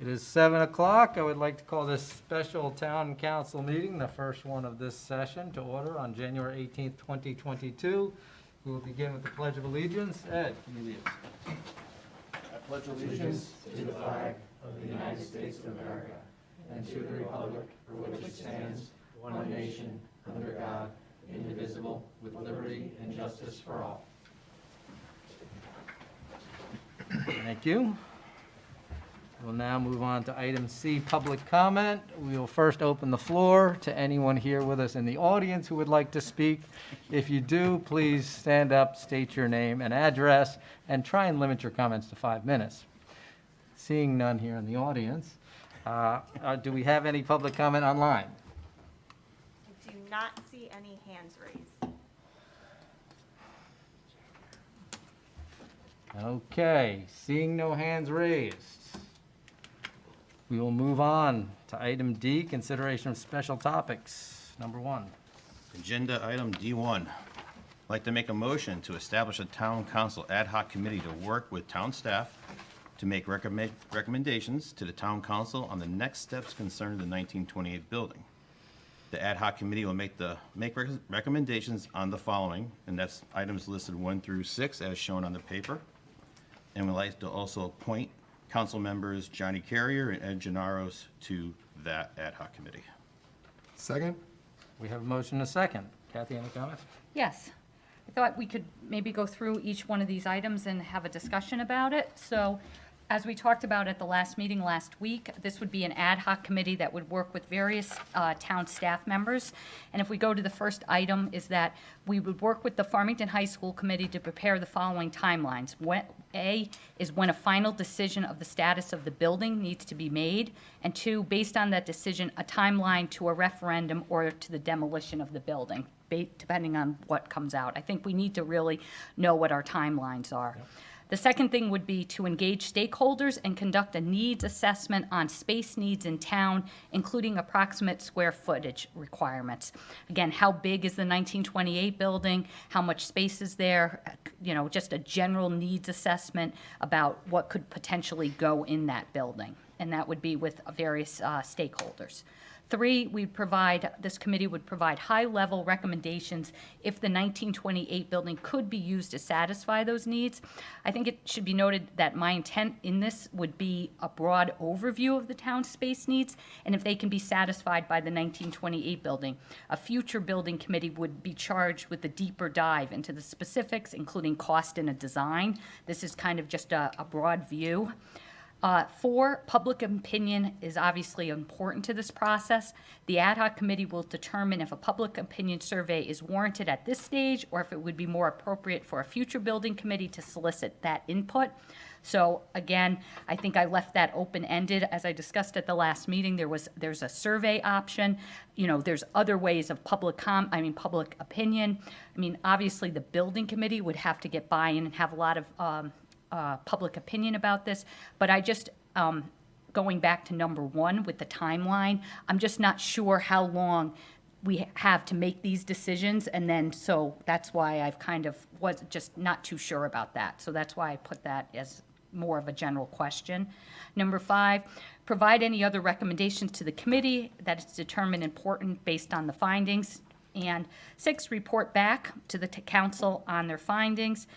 It is 7 o'clock. I would like to call this special town council meeting, the first one of this session, to order on January 18th, 2022. We will begin with the Pledge of Allegiance. Ed, can you lead us? I pledge allegiance to the flag of the United States of America and to the republic for which it stands, one nation, under God, indivisible, with liberty and justice for all. Thank you. We'll now move on to item C, public comment. We will first open the floor to anyone here with us in the audience who would like to speak. If you do, please stand up, state your name and address, and try and limit your comments to 5 minutes. Seeing none here in the audience, do we have any public comment online? I do not see any hands raised. Okay, seeing no hands raised, we will move on to item D, consideration of special topics. Number 1. Agenda item D1. I'd like to make a motion to establish a town council ad hoc committee to work with town staff to make recommendations to the town council on the next steps concerning the 1928 building. The ad hoc committee will make recommendations on the following, and that's items listed 1 through 6 as shown on the paper. And we'd like to also appoint council members Johnny Carrier and Ed Gennaros to that ad hoc committee. Second? We have a motion and a second. Kathy, any comments? Yes. I thought we could maybe go through each one of these items and have a discussion about it. So, as we talked about at the last meeting last week, this would be an ad hoc committee that would work with various town staff members. And if we go to the first item, is that we would work with the Farmington High School Committee to prepare the following timelines. A is when a final decision of the status of the building needs to be made. And 2, based on that decision, a timeline to a referendum or to the demolition of the building, depending on what comes out. I think we need to really know what our timelines are. Yep. The second thing would be to engage stakeholders and conduct a needs assessment on space needs in town, including approximate square footage requirements. Again, how big is the 1928 building? How much space is there? You know, just a general needs assessment about what could potentially go in that building. And that would be with various stakeholders. 3, this committee would provide high-level recommendations if the 1928 building could be used to satisfy those needs. I think it should be noted that my intent in this would be a broad overview of the town's space needs, and if they can be satisfied by the 1928 building, a future building committee would be charged with a deeper dive into the specifics, including cost and a design. This is kind of just a broad view. 4, public opinion is obviously important to this process. The ad hoc committee will determine if a public opinion survey is warranted at this stage or if it would be more appropriate for a future building committee to solicit that input. So again, I think I left that open-ended. As I discussed at the last meeting, there's a survey option. You know, there's other ways of public opinion. I mean, obviously the building committee would have to get buy-in and have a lot of public opinion about this, but I just, going back to number 1 with the timeline, I'm just not sure how long we have to make these decisions, and then, so that's why I've kind of was just not too sure about that. So that's why I put that as more of a general question. Number 5, provide any other recommendations to the committee that is determined important based on the findings. And 6, report back to the council on their findings.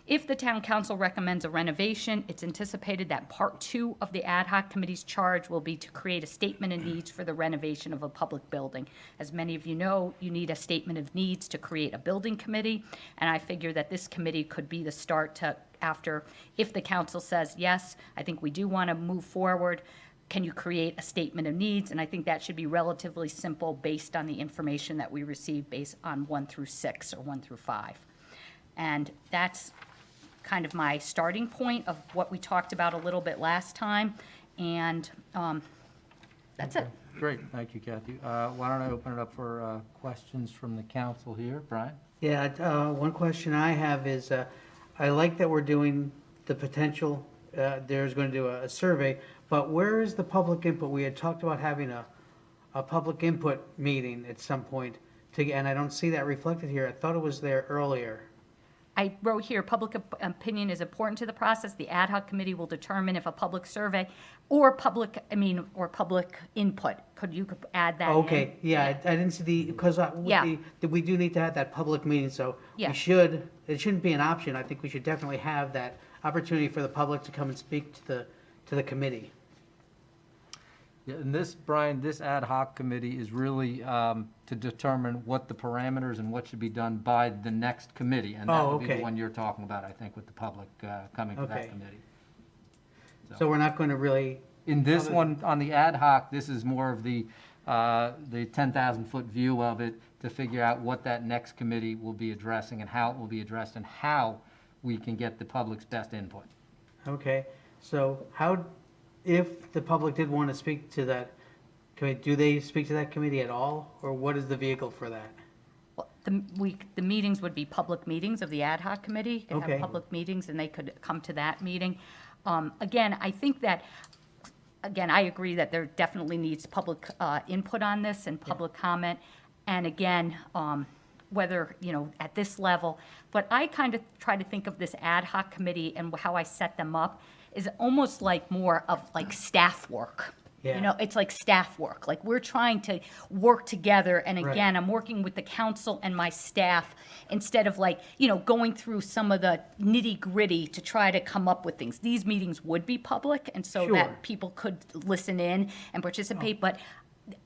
If the town council recommends a renovation, it's anticipated that part 2 of the ad hoc committee's charge will be to create a statement of needs for the renovation of a public building. As many of you know, you need a statement of needs to create a building committee, and I figure that this committee could be the start to, after, if the council says, yes, I think we do want to move forward, can you create a statement of needs? And I think that should be relatively simple based on the information that we receive based on 1 through 6 or 1 through 5. And that's kind of my starting point of what we talked about a little bit last time, and that's it. Great, thank you, Kathy. Why don't I open it up for questions from the council here? Brian? Yeah, one question I have is, I like that we're doing the potential, there's going to do a survey, but where is the public input? We had talked about having a public input meeting at some point, and I don't see that reflected here. I thought it was there earlier. I wrote here, public opinion is important to the process. The ad hoc committee will determine if a public survey or public input. Could you add that in? Okay, yeah, I didn't see the, because Yeah. we do need to have that public meeting, so Yeah. it shouldn't be an option. I think we should definitely have that opportunity for the public to come and speak to the committee. Yeah, and this, Brian, this ad hoc committee is really to determine what the parameters and what should be done by the next committee. And that Oh, would be the okay. one you're talking about, I think, with the public coming to that Okay. committee. So we're not going to really, In this Other- one, on the ad hoc, this is more of the 10,000-foot view of it to figure out what that next committee will be addressing and how it will be addressed and how we can get the public's best input. okay, so how, if the public did want to speak to that committee, do they speak to that committee at all? Or what is the vehicle for that? Well, the meetings would be public meetings of the ad hoc committee. You could Okay. have public meetings, and they could come to that meeting. Again, I think that, again, I agree that there definitely needs public input on this and public comment. And again, whether, at this level, but I kind of try to think of this ad hoc committee and how I set them up is almost like more of like staff work. Yeah. It's like staff work, like we're trying to work together, and Right. again, I'm working with the council and my staff instead of like, going through some of the nitty gritty to try to come up with things. These meetings would be public, and so Sure. that people could listen in and participate, but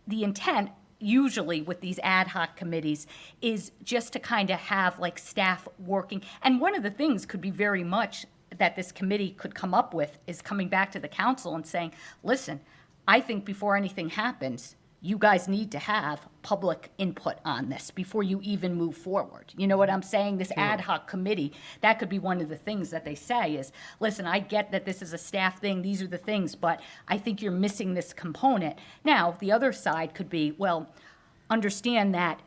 the intent usually with these ad hoc committees is just to kind of have like staff working. And one of the things could be very much that this committee could come up with is coming back to the council and saying, listen, I think before anything happens, you guys need to have public input on this before you even move forward. You know what I'm saying? This ad hoc committee, that could be one of the things that they say is, listen, I get that this is a staff thing, these are the things, but I think you're missing this component. Now, the other side could be, well, understand that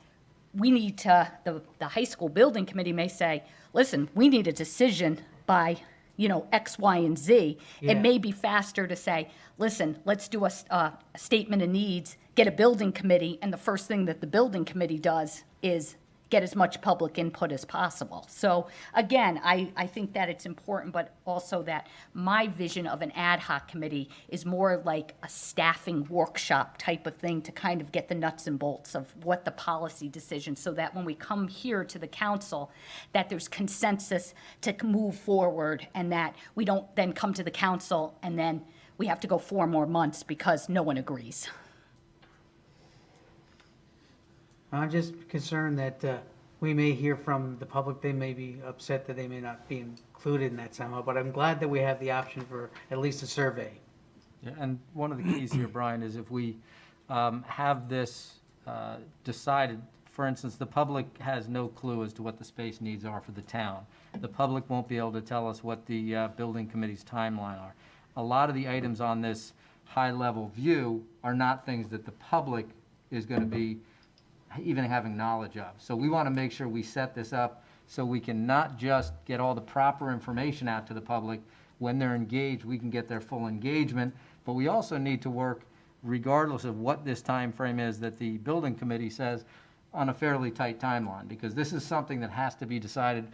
we need to, the high school building committee may say, listen, we need a decision by, X, Y, and Z. Yeah. It may be faster to say, listen, let's do a statement of needs, get a building committee, and the first thing that the building committee does is get as much public input as possible. So again, I think that it's important, but also that my vision of an ad hoc committee is more like a staffing workshop type of thing to kind of get the nuts and bolts of what the policy decision, so that when we come here to the council, that there's consensus to move forward, and that we don't then come to the council and then we have to go 4 more months because no one agrees. I'm just concerned that we may hear from the public, they may be upset that they may not be included in that somehow, but I'm glad that we have the option for at least a survey. Yeah, and one of the keys here, Brian, is if we have this decided, for instance, the public has no clue as to what the space needs are for the town. The public won't be able to tell us what the building committee's timeline are. A lot of the items on this high-level view are not things that the public is going to be even having knowledge of. So we want to make sure we set this up so we can not just get all the proper information out to the public. When they're engaged, we can get their full engagement, but we also need to work, regardless of what this time frame is that the building committee says, on a fairly tight timeline, because this is something that has to be decided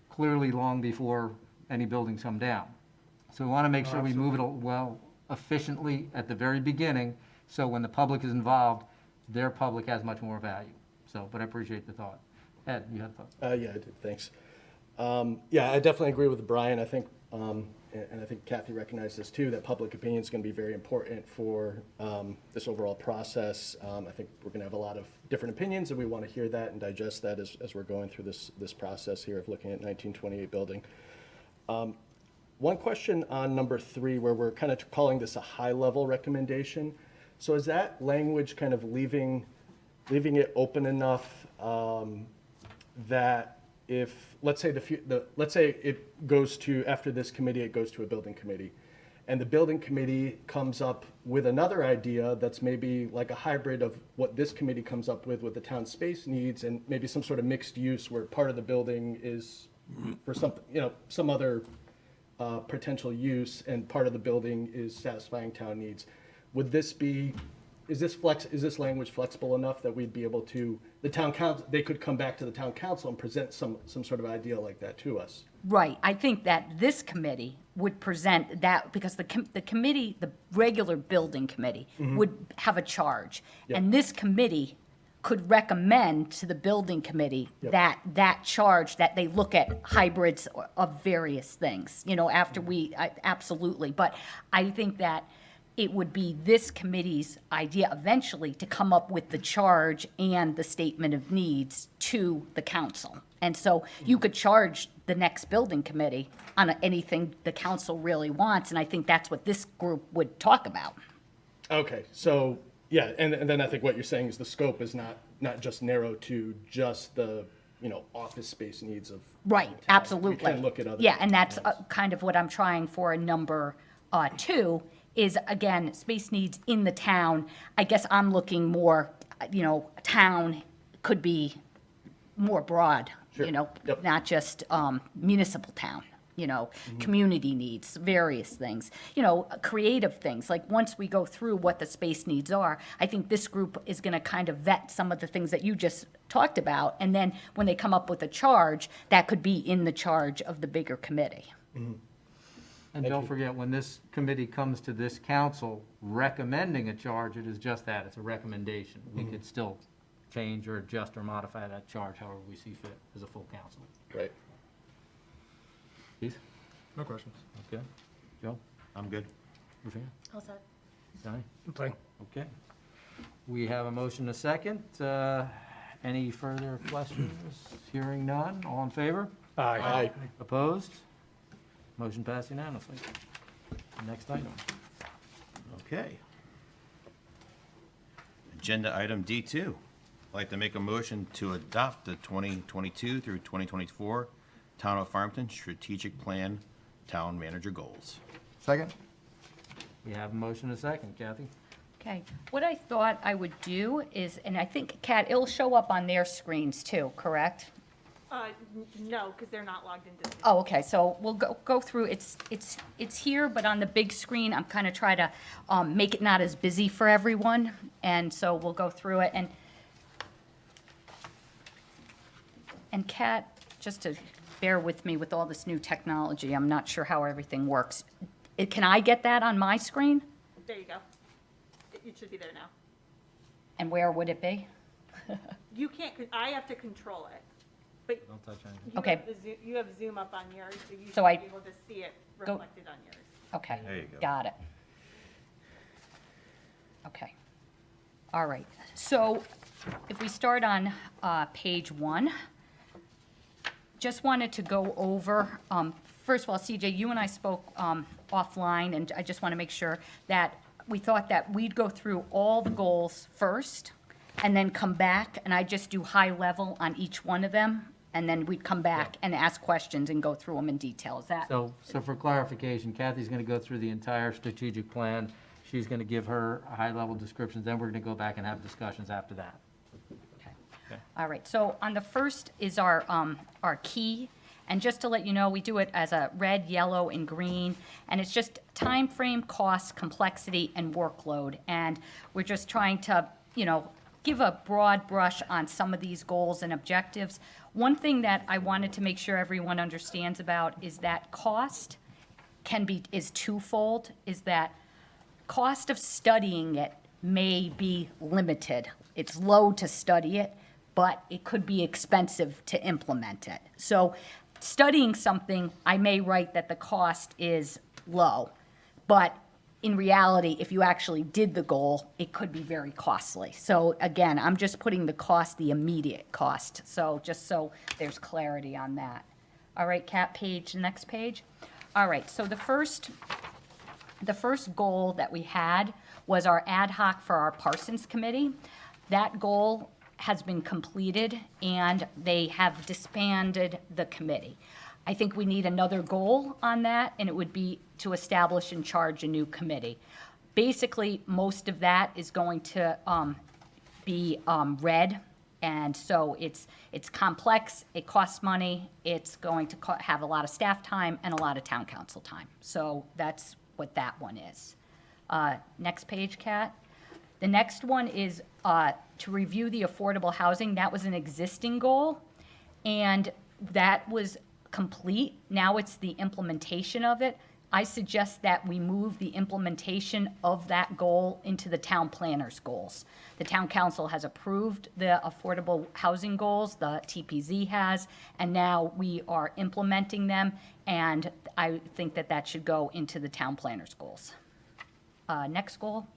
clearly long before any buildings come down. So we want to make sure we move it well efficiently at the very beginning, so when the public is involved, their public has much more value. So, but I appreciate the thought. Ed, you had a thought? Yeah, I did, thanks. Yeah, I definitely agree with Brian. I think, and I think Kathy recognized this too, that public opinion is going to be very important for this overall process. I think we're going to have a lot of different opinions, and we want to hear that and digest that as we're going through this process here of looking at 1928 building. One question on number 3, where we're kind of calling this a high-level recommendation. So is that language kind of leaving it open enough that if, let's say let's say it goes to, after this committee, it goes to a building committee, and the building committee comes up with another idea that's maybe like a hybrid of what this committee comes up with the town space needs, and maybe some sort of mixed use where part of the building is for something, some other potential use, and part of the building is satisfying town needs. Would this be is this language flexible enough that we'd be able to, the town council, they could come back to the town council and present some sort of idea like that to us? Right, I think that this committee would present that, because the committee, the regular building committee, would have a charge. Yep. And this committee could recommend to the building committee Yep. that charge, that they look at hybrids of various things, after absolutely. But I think that it would be this committee's idea eventually to come up with the charge and the statement of needs to the council. And so you could charge the next building committee on anything the council really wants, and I think that's what this group would talk about. Okay, so, yeah, and then I think what you're saying is the scope is not just narrow to just the, office space needs of. Right, town. absolutely. We can look at other. Yeah, and that's kind of what I'm trying for in number 2, is, again, space needs in the town. I guess I'm looking more, town could be more broad, Sure. Yep. not just municipal town, community needs, various things, creative things. Like, once we go through what the space needs are, I think this group is going to kind of vet some of the things that you just talked about. And then when they come up with a charge, that could be in the charge of the bigger committee. And don't forget, when this committee comes to this council recommending a charge, it is just that, it's a recommendation. We could still change or adjust or modify that charge however we see fit as a full council. Right. Keith? No questions. Okay. Joe? I'm good. Rufina? All set. Donnie? Fine. Okay. We have a motion, a second. Any further questions? Hearing none. All in favor? Aye. Opposed? Motion passed unanimously. Next item. Okay. Agenda item D2. I'd like to make a motion to adopt the 2022 through 2024 Town of Farmington Strategic Plan Town Manager Goals. Second? We have a motion, a second. Kathy? Okay, what I thought I would do is, and I think, Kat, it'll show up on their screens too, correct? No, because they're not logged into. Oh, okay, so we'll go through, it's here, but on the big screen, I'm kind of trying to make it not as busy for everyone, and so we'll go through it, and Kat, just to bear with me with all this new technology, I'm not sure how everything works. Can I get that on my screen? There you go. It should be there now. And where would it be? You can't, I have to control it. But Don't touch anything. you Okay. have you have Zoom up on yours, so you should So I be able to see it go- reflected on yours. Okay. There you go. Got it. Okay. All right. So if we start on page 1, just wanted to go over, first of all, CJ, you and I spoke offline, and I just want to make sure that we thought that we'd go through all the goals first, and then come back, and I just do high level on each one of them, and then we'd come back and ask questions and go through them in detail. Is that? So for clarification, Kathy's going to go through the entire strategic plan. She's going to give her high-level descriptions, then we're going to go back and have discussions after that. Okay. Okay. All right, so on the first is our key, and just to let you know, we do it as a red, yellow, and green, and it's just time frame, cost, complexity, and workload, and we're just trying to, give a broad brush on some of these goals and objectives. One thing that I wanted to make sure everyone understands about is that cost is twofold, is that cost of studying it may be limited. It's low to study it, but it could be expensive to implement it. So studying something, I may write that the cost is low, but in reality, if you actually did the goal, it could be very costly. So again, I'm just putting the cost, the immediate cost. So just so there's clarity on that. All right, Kat, next page. All right, so the first goal that we had was our ad hoc for our Parsons Committee. That goal has been completed, and they have disbanded the committee. I think we need another goal on that, and it would be to establish and charge a new committee. Basically, most of that is going to be red, and so it's complex, it costs money, it's going to have a lot of staff time and a lot of town council time. So that's what that one is. Next page, Kat. The next one is to review the affordable housing. That was an existing goal, and that was complete. Now it's the implementation of it. I suggest that we move the implementation of that goal into the town planner's goals. The town council has approved the affordable housing goals, the TPZ has, and now we are implementing them, and I think that that should go into the town planner's goals. Next goal.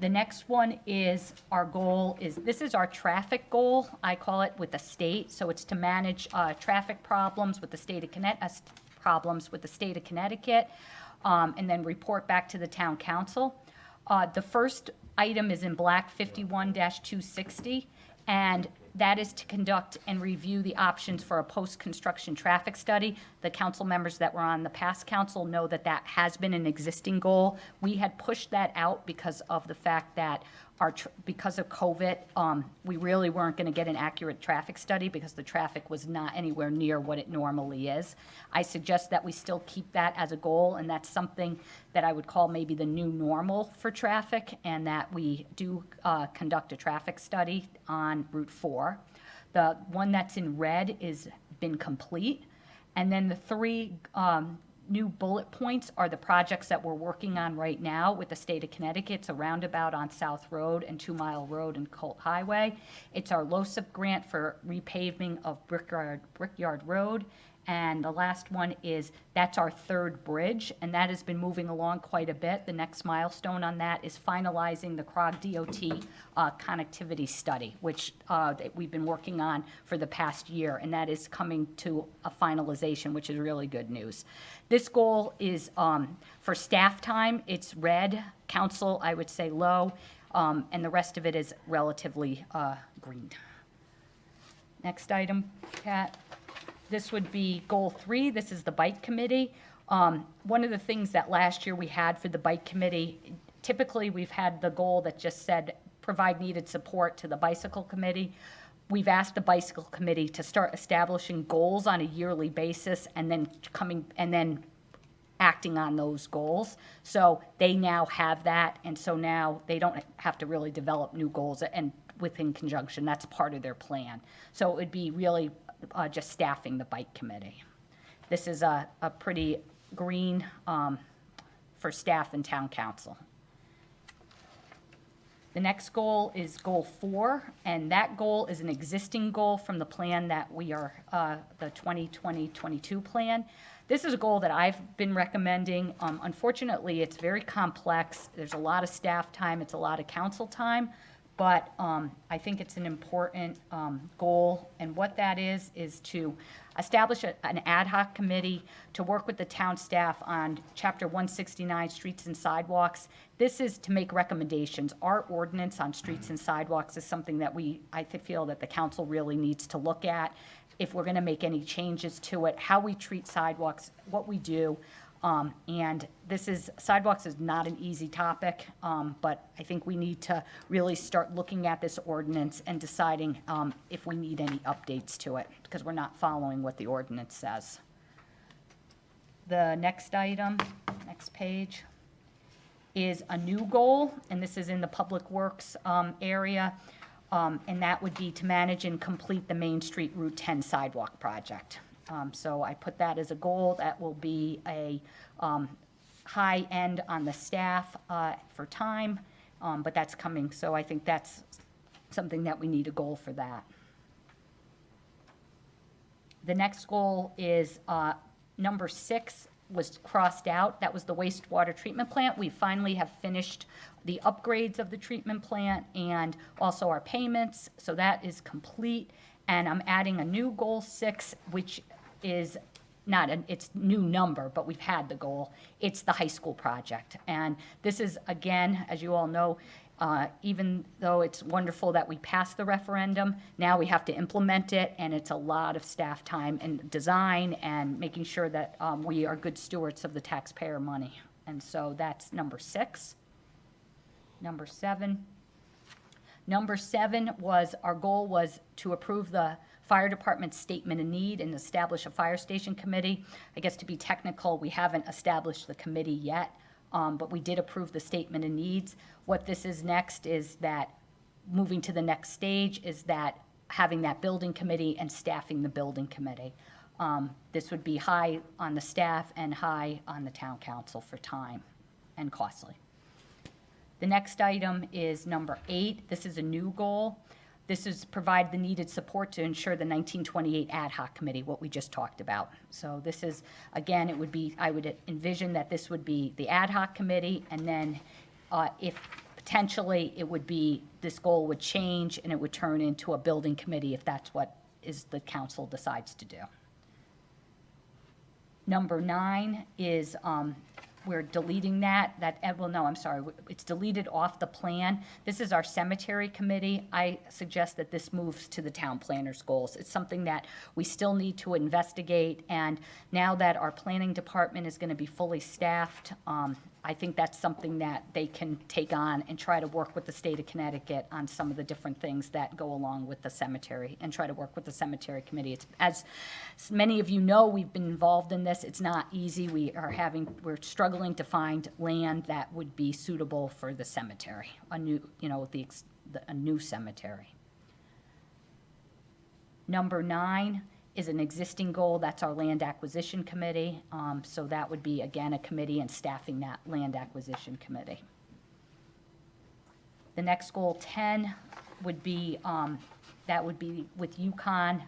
The next one is, our goal is, this is our traffic goal, I call it, with the state. So it's to manage traffic problems with the state of Connecticut, and then report back to the town council. The first item is in black, 51-260, and that is to conduct and review the options for a post-construction traffic study. The council members that were on the past council know that that has been an existing goal. We had pushed that out because of the fact that because of COVID, we really weren't going to get an accurate traffic study because the traffic was not anywhere near what it normally is. I suggest that we still keep that as a goal, and that's something that I would call maybe the new normal for traffic, and that we do conduct a traffic study on Route 4. The one that's in red is been complete, and then the three new bullet points are the projects that we're working on right now with the state of Connecticut. It's a roundabout on South Road and 2 Mile Road and Colt Highway. It's our LoSiP grant for repaving of Brickyard Road. And the last one is, that's our third bridge, and that has been moving along quite a bit. The next milestone on that is finalizing the CROG DOT connectivity study, which that we've been working on for the past year, and that is coming to a finalization, which is really good news. This goal is for staff time. It's red. Council, I would say low, and the rest of it is relatively green. Next item, Kat. This would be goal 3. This is the bike committee. One of the things that last year we had for the bike committee, typically we've had the goal that just said provide needed support to the bicycle committee. We've asked the bicycle committee to start establishing goals on a yearly basis and then acting on those goals. So they now have that, and so now they don't have to really develop new goals and within conjunction. That's part of their plan. So it would be really just staffing the bike committee. This is a pretty green for staff and town council. The next goal is goal 4, and that goal is an existing goal from the plan that we are, the 2020-22 plan. This is a goal that I've been recommending. Unfortunately, it's very complex. There's a lot of staff time. It's a lot of council time. But I think it's an important goal, and what that is to establish an ad hoc committee to work with the town staff on Chapter 169, Streets and Sidewalks. This is to make recommendations. Our ordinance on streets and sidewalks is something that I feel that the council really needs to look at if we're going to make any changes to it, how we treat sidewalks, what we do. And sidewalks is not an easy topic, but I think we need to really start looking at this ordinance and deciding if we need any updates to it, because we're not following what the ordinance says. The next item, next page, is a new goal, and this is in the Public Works area, and that would be to manage and complete the Main Street Route 10 sidewalk project. So I put that as a goal. That will be a high end on the staff for time, but that's coming. So I think that's something that we need a goal for that. The next goal is number 6 was crossed out. That was the wastewater treatment plant. We finally have finished the upgrades of the treatment plant and also our payments. So that is complete. And I'm adding a new goal 6, which is it's new number, but we've had the goal. It's the high school project. And this is, again, as you all know, even though it's wonderful that we passed the referendum, now we have to implement it, and it's a lot of staff time and design and making sure that we are good stewards of the taxpayer money. And so that's number 6. Number 7. Number 7 was, our goal was to approve the fire department's statement of need and establish a fire station committee. I guess to be technical, we haven't established the committee yet, but we did approve the statement of needs. What this is next is that, moving to the next stage, is that having that building committee and staffing the building committee. This would be high on the staff and high on the town council for time and costly. The next item is number 8. This is a new goal. This is provide the needed support to ensure the 1928 Ad Hoc Committee, what we just talked about. So this is, again, it would be, I would envision that this would be the Ad Hoc Committee, and then if potentially it would be, this goal would change and it would turn into a building committee if that's what is the council decides to do. Number 9 is, we're deleting well, no, I'm sorry, it's deleted off the plan. This is our cemetery committee. I suggest that this moves to the town planner's goals. It's something that we still need to investigate, and now that our planning department is going to be fully staffed, I think that's something that they can take on and try to work with the state of Connecticut on some of the different things that go along with the cemetery, and try to work with the cemetery committee. It's, as many of you know, we've been involved in this. It's not easy. We're struggling to find land that would be suitable for the cemetery, a new cemetery. Number 9 is an existing goal. That's our land acquisition committee. So that would be, again, a committee and staffing that land acquisition committee. The next goal, 10, would be, that would be with UConn,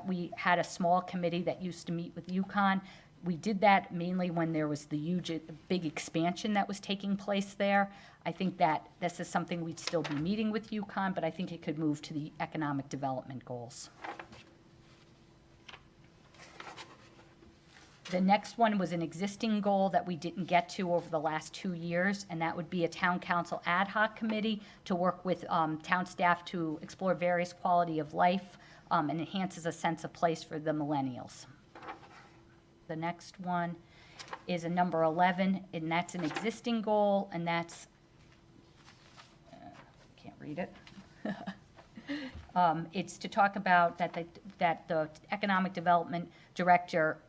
we had a small committee that used to meet with UConn. We did that mainly when there was the big expansion that was taking place there. I think that this is something we'd still be meeting with UConn, but I think it could move to the economic development goals. The next one was an existing goal that we didn't get to over the last 2 years, and that would be a town council ad hoc committee to work with town staff to explore various quality of life and enhances a sense of place for the millennials. The next one is a number 11, and that's an existing goal, and that's, can't read it. It's to talk about that the economic development director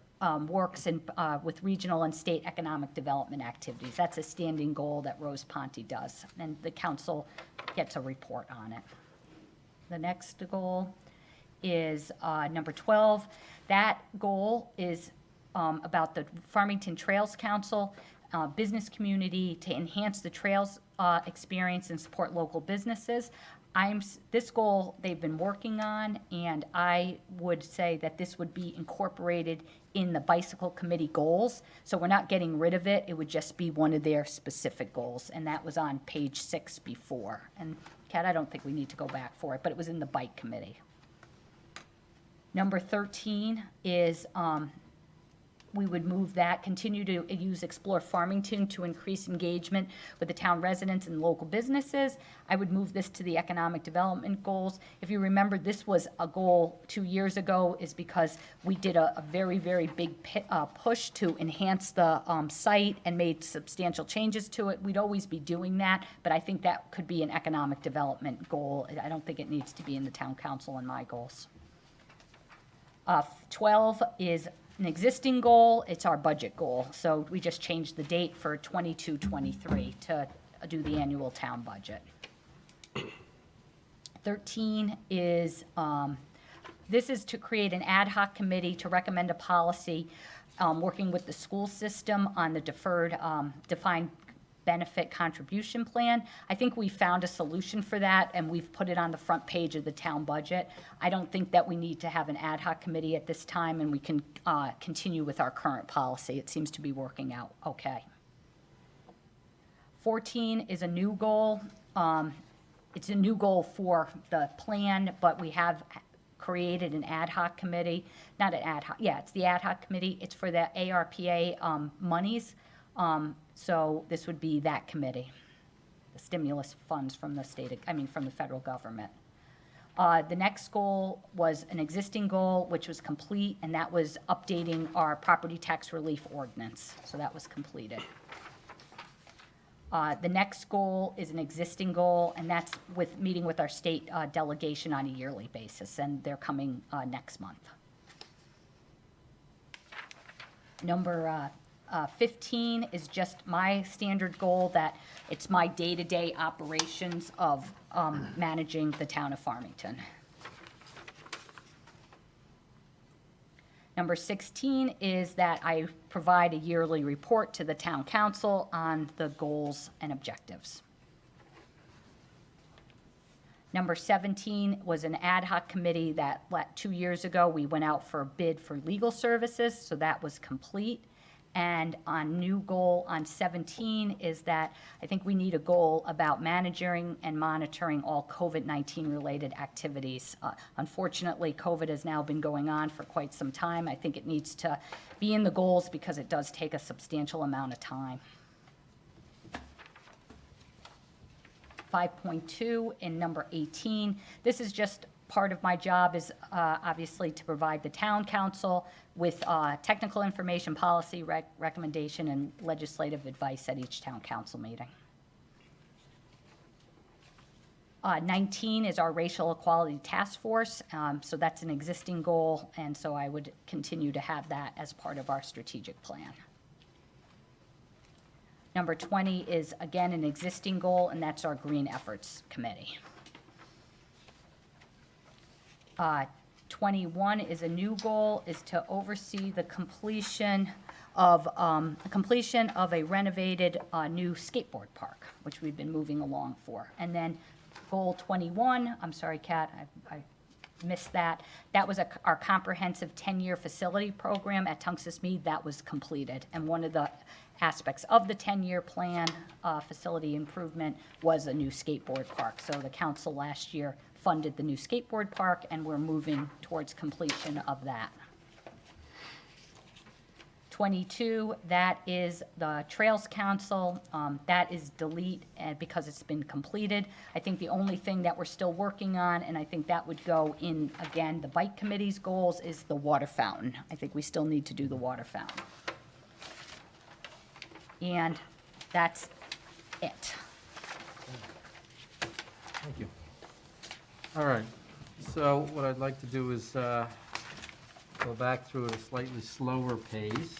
works with regional and state economic development activities. That's a standing goal that Rose Ponte does, and the council gets a report on it. The next goal is number 12. That goal is about the Farmington Trails Council, business community to enhance the trails experience and support local businesses. This goal they've been working on, and I would say that this would be incorporated in the bicycle committee goals. So we're not getting rid of it. It would just be one of their specific goals, and that was on page 6 before. And Kat, I don't think we need to go back for it, but it was in the bike committee. Number 13 is we would move that, continue to use Explore Farmington to increase engagement with the town residents and local businesses. I would move this to the economic development goals. If you remember, this was a goal 2 years ago, is because we did a very, very big push to enhance the site and made substantial changes to it. We'd always be doing that, but I think that could be an economic development goal. I don't think it needs to be in the town council and my goals. 12 is an existing goal. It's our budget goal. So we just changed the date for 22-23 to do the annual town budget. 13 is, this is to create an ad hoc committee to recommend a policy working with the school system on the deferred defined benefit contribution plan. I think we found a solution for that, and we've put it on the front page of the town budget. I don't think that we need to have an ad hoc committee at this time, and we can continue with our current policy. It seems to be working out okay. 14 is a new goal. It's a new goal for the plan, but we have created an ad hoc committee. Not an ad hoc, yeah, it's the ad hoc committee. It's for the ARPA monies. So this would be that committee, the stimulus funds from the from the federal government. The next goal was an existing goal, which was complete, and that was updating our property tax relief ordinance. So that was completed. The next goal is an existing goal, and that's with meeting with our state delegation on a yearly basis, and they're coming next month. Number 15 is just my standard goal, that it's my day-to-day operations of managing the town of Farmington. Number 16 is that I provide a yearly report to the town council on the goals and objectives. Number 17 was an ad hoc committee that 2 years ago, we went out for a bid for legal services, so that was complete. And on new goal on 17 is that I think we need a goal about managing and monitoring all COVID-19 related activities. Unfortunately, COVID has now been going on for quite some time. I think it needs to be in the goals because it does take a substantial amount of time. 5.2 in number 18. This is just part of my job is obviously to provide the town council with technical information, policy, recommendation, and legislative advice at each town council meeting. 19 is our racial equality task force. So that's an existing goal, and so I would continue to have that as part of our strategic plan. Number 20 is, again, an existing goal, and that's our Green Efforts Committee. 21 is a new goal, is to oversee the completion of a renovated new skateboard park, which we've been moving along for. And then goal 21, I'm sorry, Kat, I missed that. That was our comprehensive 10-year facility program at Tungus Mead. That was completed. And one of the aspects of the 10-year plan, facility improvement, was a new skateboard park. So the council last year funded the new skateboard park, and we're moving towards completion of that. 22, that is the Trails Council. That is delete because it's been completed. I think the only thing that we're still working on, and I think that would go in, again, the Bike Committee's goals, is the water fountain. I think we still need to do the water fountain. And that's it. Thank you. All right, so what I'd like to do is go back through at a slightly slower pace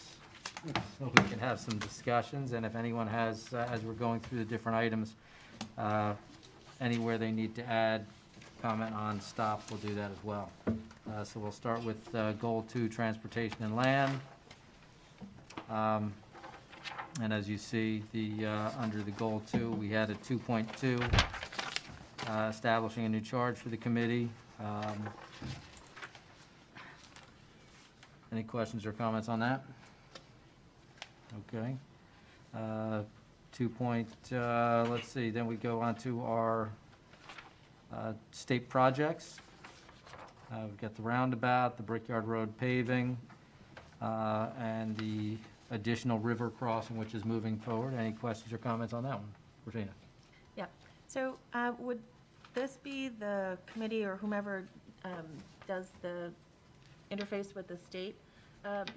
so we can have some discussions, and if anyone has, as we're going through the different items, anywhere they need to add, comment on, stop, we'll do that as well. So we'll start with Goal 2, Transportation and Land. And as you see, under the Goal 2, we had a 2.2, establishing a new charge for the committee. Any questions or comments on that? Okay. Let's see, then we go on to our state projects. We've got the roundabout, the Brickyard Road paving, and the additional river crossing, which is moving forward. Any questions or comments on that one? Regina? Yeah, so would this be the committee or whomever does the interface with the state?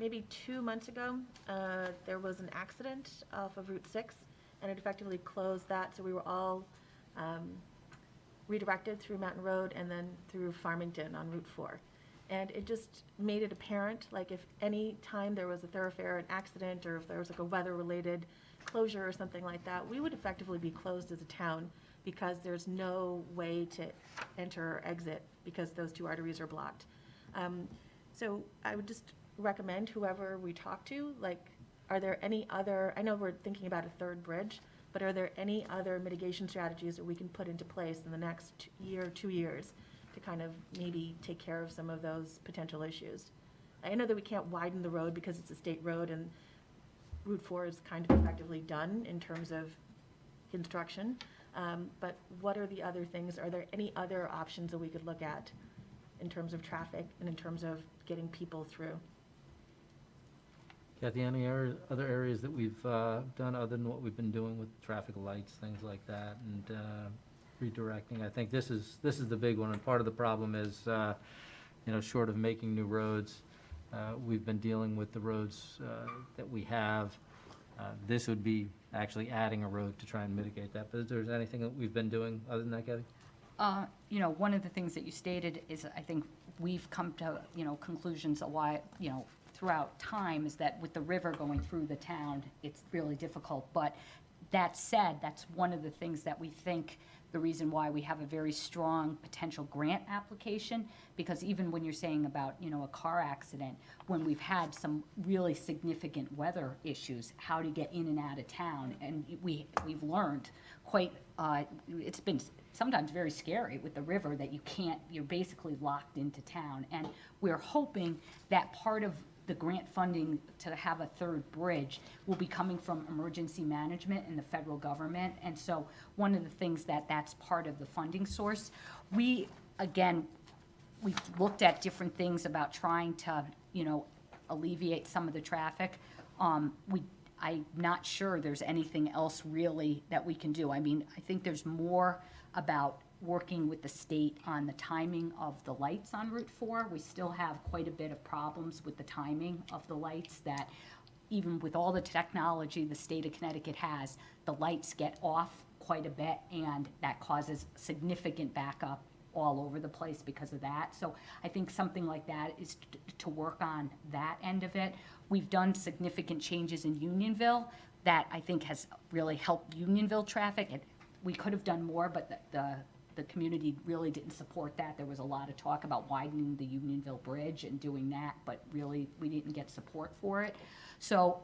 Maybe 2 months ago, there was an accident off of Route 6, and it effectively closed that, so we were all redirected through Mountain Road and then through Farmington on Route 4. And it just made it apparent, like if any time there was a thoroughfare, an accident, or if there was like a weather-related closure or something like that, we would effectively be closed as a town because there's no way to enter or exit because those two arteries are blocked. So I would just recommend whoever we talk to, like, are there any other, I know we're thinking about a third bridge, but are there any other mitigation strategies that we can put into place in the next year, 2 years, to kind of maybe take care of some of those potential issues? I know that we can't widen the road because it's a state road and Route 4 is kind of effectively done in terms of construction. But what are the other things? Are there any other options that we could look at in terms of traffic and in terms of getting people through? Kathy, any other areas that we've done other than what we've been doing with traffic lights, things like that, and redirecting? I think this is the big one, and part of the problem is, short of making new roads, we've been dealing with the roads that we have. This would be actually adding a road to try and mitigate that. But is there anything that we've been doing other than that, Kathy? One of the things that you stated is, I think we've come to, conclusions of why, throughout time is that with the river going through the town, it's really difficult. But that said, that's one of the things that we think the reason why we have a very strong potential grant application, because even when you're saying about, a car accident, when we've had some really significant weather issues, how to get in and out of town, and we've learned quite, it's been sometimes very scary with the river that you're basically locked into town. And we're hoping that part of the grant funding to have a third bridge will be coming from emergency management in the federal government. And so one of the things that's part of the funding source. We've looked at different things about trying to, alleviate some of the traffic. I'm not sure there's anything else really that we can do. I mean, I think there's more about working with the state on the timing of the lights on Route 4. We still have quite a bit of problems with the timing of the lights, that even with all the technology the state of Connecticut has, the lights get off quite a bit, and that causes significant backup all over the place because of that. So I think something like that is to work on that end of it. We've done significant changes in Unionville that I think has really helped Unionville traffic. We could have done more, but the community really didn't support that. There was a lot of talk about widening the Unionville Bridge and doing that, but really we didn't get support for it. So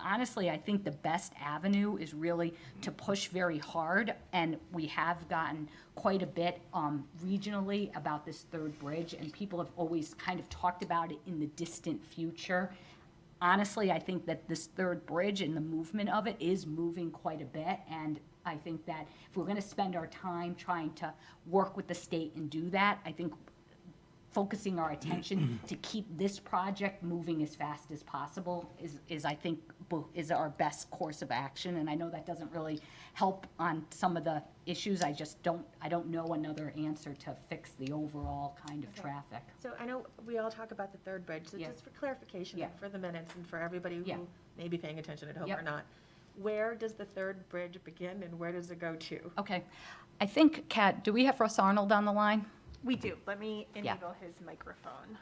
honestly, I think the best avenue is really to push very hard, and we have gotten quite a bit regionally about this third bridge, and people have always kind of talked about it in the distant future. Honestly, I think that this third bridge and the movement of it is moving quite a bit, and I think that if we're going to spend our time trying to work with the state and do that, I think focusing our attention to keep this project moving as fast as possible is I think, is our best course of action. And I know that doesn't really help on some of the issues. I don't know another answer to fix the overall kind of traffic. So I know we all talk about the third bridge, so Yeah. just for clarification, Yeah. for the minutes and for everybody who Yeah. may be paying attention at home Yep. or not, where does the third bridge begin and where does it go to? Okay. I think, Kat, do we have Russ Arnold on the line? We do. Let me Yeah. enable his microphone.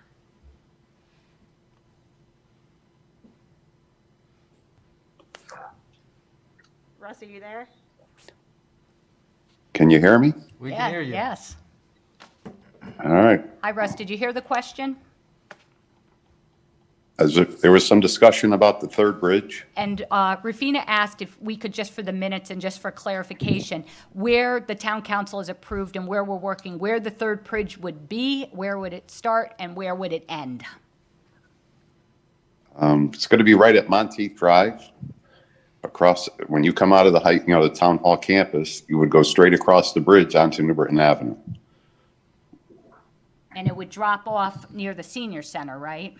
Russ, are you there? Can you hear me? We Yeah, can hear you. Yes. All right. Hi, Russ. Did you hear the question? As if there was some discussion about the third bridge. And Rafina asked if we could, just for the minutes and just for clarification, where the town council has approved and where we're working, where the third bridge would be, where would it start, and where would it end? It's going to be right at Monteith Drive. Across, when you come out of the town hall campus, you would go straight across the bridge onto New Britain Avenue. And it would drop off near the senior center, right?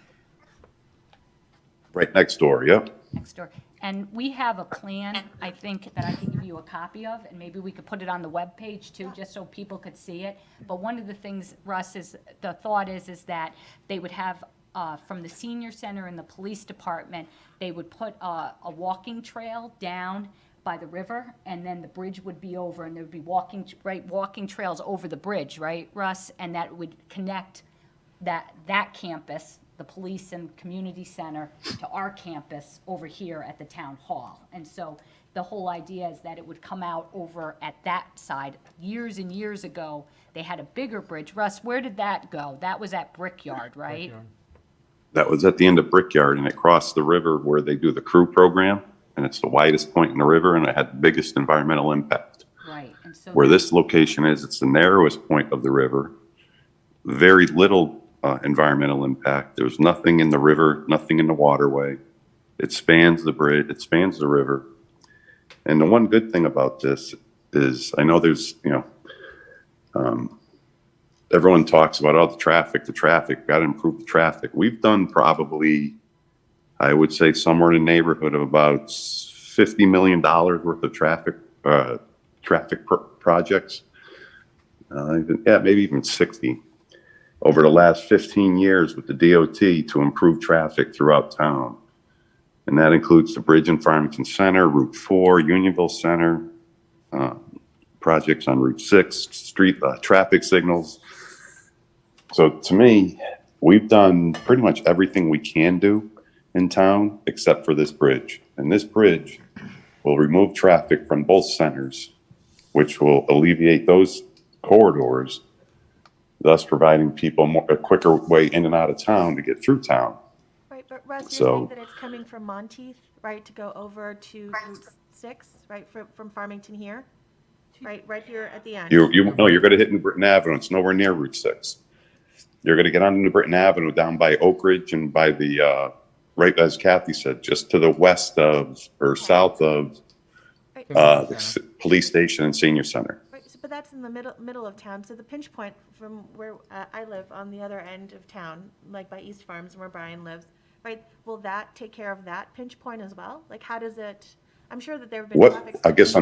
Right next door, yep. Next door. And we have a plan, I think, that I can give you a copy of, and maybe we could put it on the webpage too, just so people could see it. But one of the things, Russ, the thought is that they would have, from the senior center and the police department, they would put a walking trail down by the river, and then the bridge would be over, and there would be walking trails over the bridge, right, Russ? And that would connect that campus, the police and community center, to our campus over here at the town hall. And so the whole idea is that it would come out over at that side. Years and years ago, they had a bigger bridge. Russ, where did that go? That was at Brickyard, right? Brickyard. That was at the end of Brickyard, and it crossed the river where they do the crew program, and it's the widest point in the river, and it had the biggest environmental impact. Right. And so Where this location is, it's the narrowest point of the river. Very little environmental impact. There's nothing in the river, nothing in the waterway. It spans the bridge, it spans the river. And the one good thing about this is, I know there's, everyone talks about, the traffic, got to improve the traffic. We've done probably, I would say, somewhere in the neighborhood of about $50 million worth of traffic projects. Maybe even 60 over the last 15 years with the DOT to improve traffic throughout town. And that includes the bridge in Farmington Center, Route 4, Unionville Center, projects on Route 6, street traffic signals. So to me, we've done pretty much everything we can do in town except for this bridge. And this bridge will remove traffic from both centers, which will alleviate those corridors, thus providing people a quicker way in and out of town to get through town. Right, but Russ, you're So- saying that it's coming from Monteith, right, to go over to Route 6, right, from Farmington here? Right here at the end? No, you're gonna hit New Britain Avenue. It's nowhere near Route 6. You're gonna get on New Britain Avenue down by Oak Ridge and by the, right as Kathy said, just to the west of, or south of, the police station and senior center. Right, but that's in the middle of town, so the pinch point from where I live on the other end of town, like by East Farms where Brian lives, right, will that take care of that pinch point as well? Like, how does it, I'm sure that there have been traffic. I guess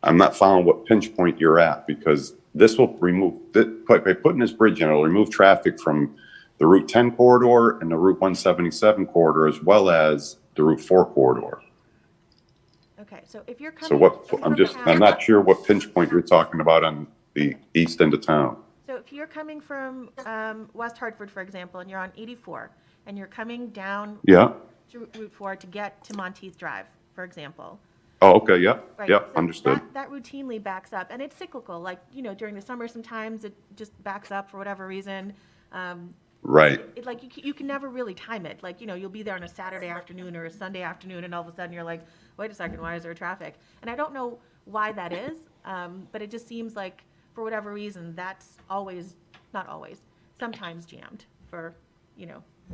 I'm not following what pinch point you're at, because this will remove, by putting this bridge in, it'll remove traffic from the Route 10 corridor and the Route 177 corridor, as well as the Route 4 corridor. Okay, so if you're So coming. I'm not sure what pinch point you're talking about on the east end of town. So if you're coming from West Hartford, for example, and you're on 84, and you're coming down Yeah? to Route 4 to get to Monteith Drive, for example. Oh, okay, yeah, Right, yeah, so understood. That routinely backs up, and it's cyclical, like, during the summer, sometimes it just backs up for whatever reason. Right, Like, you can never really time it, like, you'll be there on a Saturday afternoon or a Sunday afternoon, and all of a sudden you're like, wait a second, why is there traffic? And I don't know why that is, but it just seems like, for whatever reason, that's always, not always, sometimes jammed for,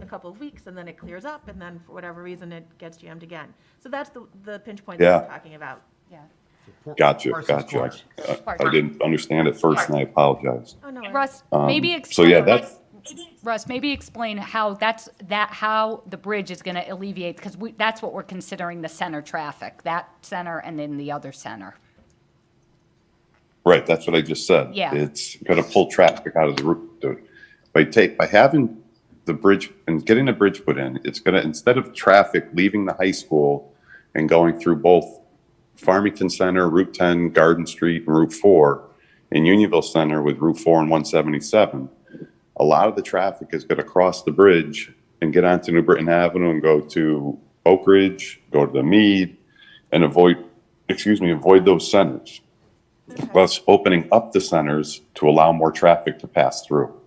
a couple of weeks, and then it clears up, and then for whatever reason, it gets jammed again. So that's the pinch point that Yeah. we're talking about. Yeah. gotcha. Parsons. I didn't understand it first, and I apologize. Oh, no. Russ, maybe So yeah, explain, that's, Russ, maybe explain how how the bridge is gonna alleviate, because that's what we're considering the center traffic, that center and then the other center. right, that's what I just said. Yeah. It's gonna pull traffic out of the route. By having the bridge and getting the bridge put in, it's gonna, instead of traffic leaving the high school and going through both Farmington Center, Route 10, Garden Street, and Route 4, and Unionville Center with Route 4 and 177, a lot of the traffic is gonna cross the bridge and get onto New Britain Avenue and go to Oak Ridge, go to the Mead, and avoid those centers. Thus opening up the centers to allow more traffic to pass through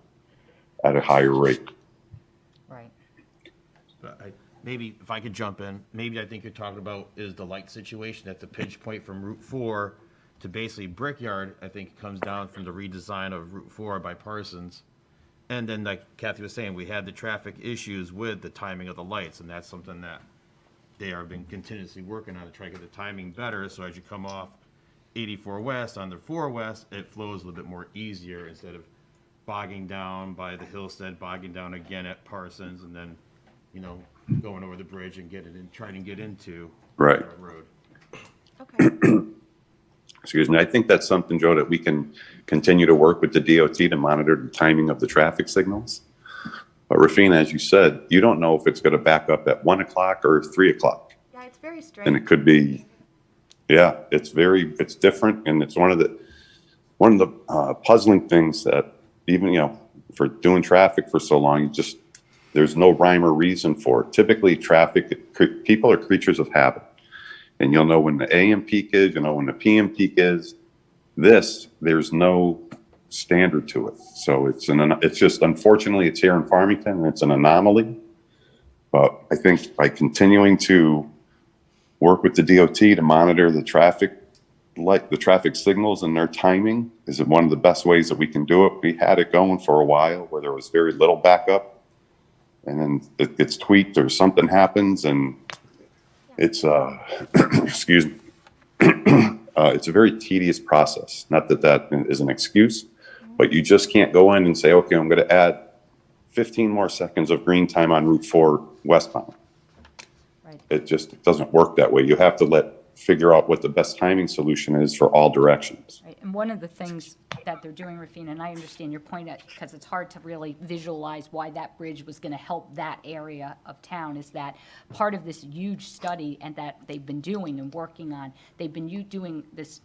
at a higher rate. Right. Maybe if I could jump in, maybe I think you're talking about is the light situation at the pinch point from Route 4 to basically Brickyard. I think it comes down from the redesign of Route 4 by Parsons. And then, like Kathy was saying, we had the traffic issues with the timing of the lights, and that's something that they have been continuously working on to try to get the timing better. So as you come off 84 West on the 4 West, it flows a little bit more easier instead of bogging down by the Hillstead, bogging down again at Parsons, and then, going over the bridge and trying to get into Right. the road. Okay. Excuse me, I think that's something, Joe, that we can continue to work with the DOT to monitor the timing of the traffic signals. But Rafina, as you said, you don't know if it's gonna back up at 1 o'clock or 3 o'clock. Yeah, it's very And strange. it could be, yeah, it's different, and it's one of the puzzling things that even, for doing traffic for so long, there's no rhyme or reason for it. Typically, people are creatures of habit. And you'll know when the AM peak is, when the PM peak is. There's no standard to it. So it's just, unfortunately, it's here in Farmington, and it's an anomaly. But I think by continuing to work with the DOT to monitor the traffic signals and their timing is one of the best ways that we can do it. We had it going for a while where there was very little backup, and then it gets tweaked or something happens, and it's excuse me, it's a very tedious process. Not that is an excuse, but you just can't go in and say, okay, I'm going to add 15 more seconds of green time on Route 4 westbound. Right. It doesn't work that way. You have to figure out what the best timing solution is for all directions. Right. And one of the things that they're doing, Rafina, and I understand your point, because it's hard to really visualize why that bridge was going to help that area of town, is that part of this huge study and that they've been doing and working on, they've been doing this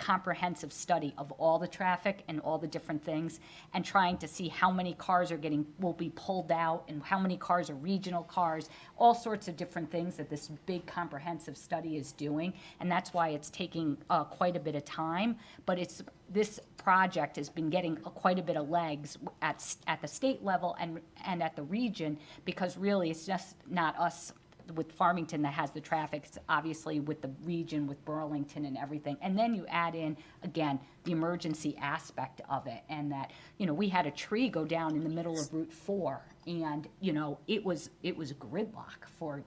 comprehensive study of all the traffic and all the different things, and trying to see how many cars will be pulled out, and how many cars are regional cars, all sorts of different things that this big comprehensive study is doing, and that's why it's taking quite a bit of time. But this project has been getting quite a bit of legs at the state level and at the region, because really it's just not us with Farmington that has the traffic. It's obviously with the region, with Burlington and everything. And then you add in, again, the emergency aspect of it, and that, we had a tree go down in the middle of Route 4, and, it was gridlock for,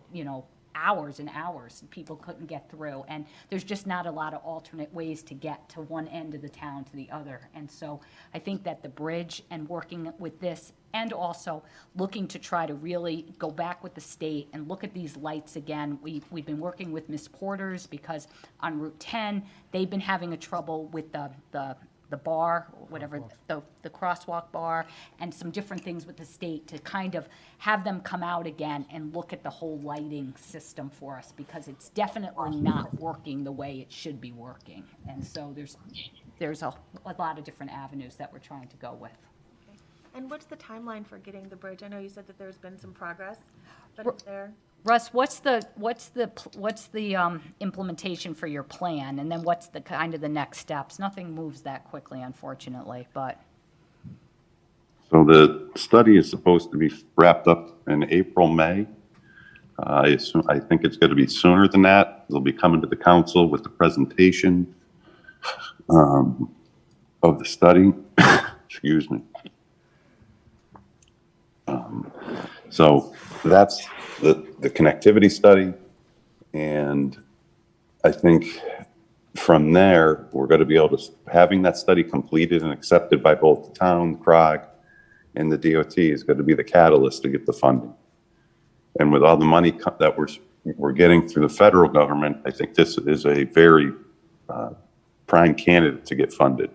hours and hours, and people couldn't get through. And there's just not a lot of alternate ways to get to one end of the town to the other. And so I think that the bridge and working with this, and also looking to try to really go back with the state and look at these lights again. We've been working with Miss Porter's, because on Route 10, they've been having a trouble with the bar, or whatever, the crosswalk bar, and some different things with the state to kind of have them come out again and look at the whole lighting system for us, because it's definitely not working the way it should be working. And so there's a lot of different avenues that we're trying to go with. And what's the timeline for getting the bridge? I know you said that there's been some progress, but is there? Russ, what's the implementation for your plan, and then what's the kind of the next steps? Nothing moves that quickly, unfortunately, but. So the study is supposed to be wrapped up in April, May. I think it's going to be sooner than that. They'll be coming to the council with the presentation of the study. Excuse me. So that's the connectivity study, and I think from there, we're going to be able to, having that study completed and accepted by both the town, CROG, and the DOT is going to be the catalyst to get the funding. And with all the money that we're getting through the federal government, I think this is a very prime candidate to get funded.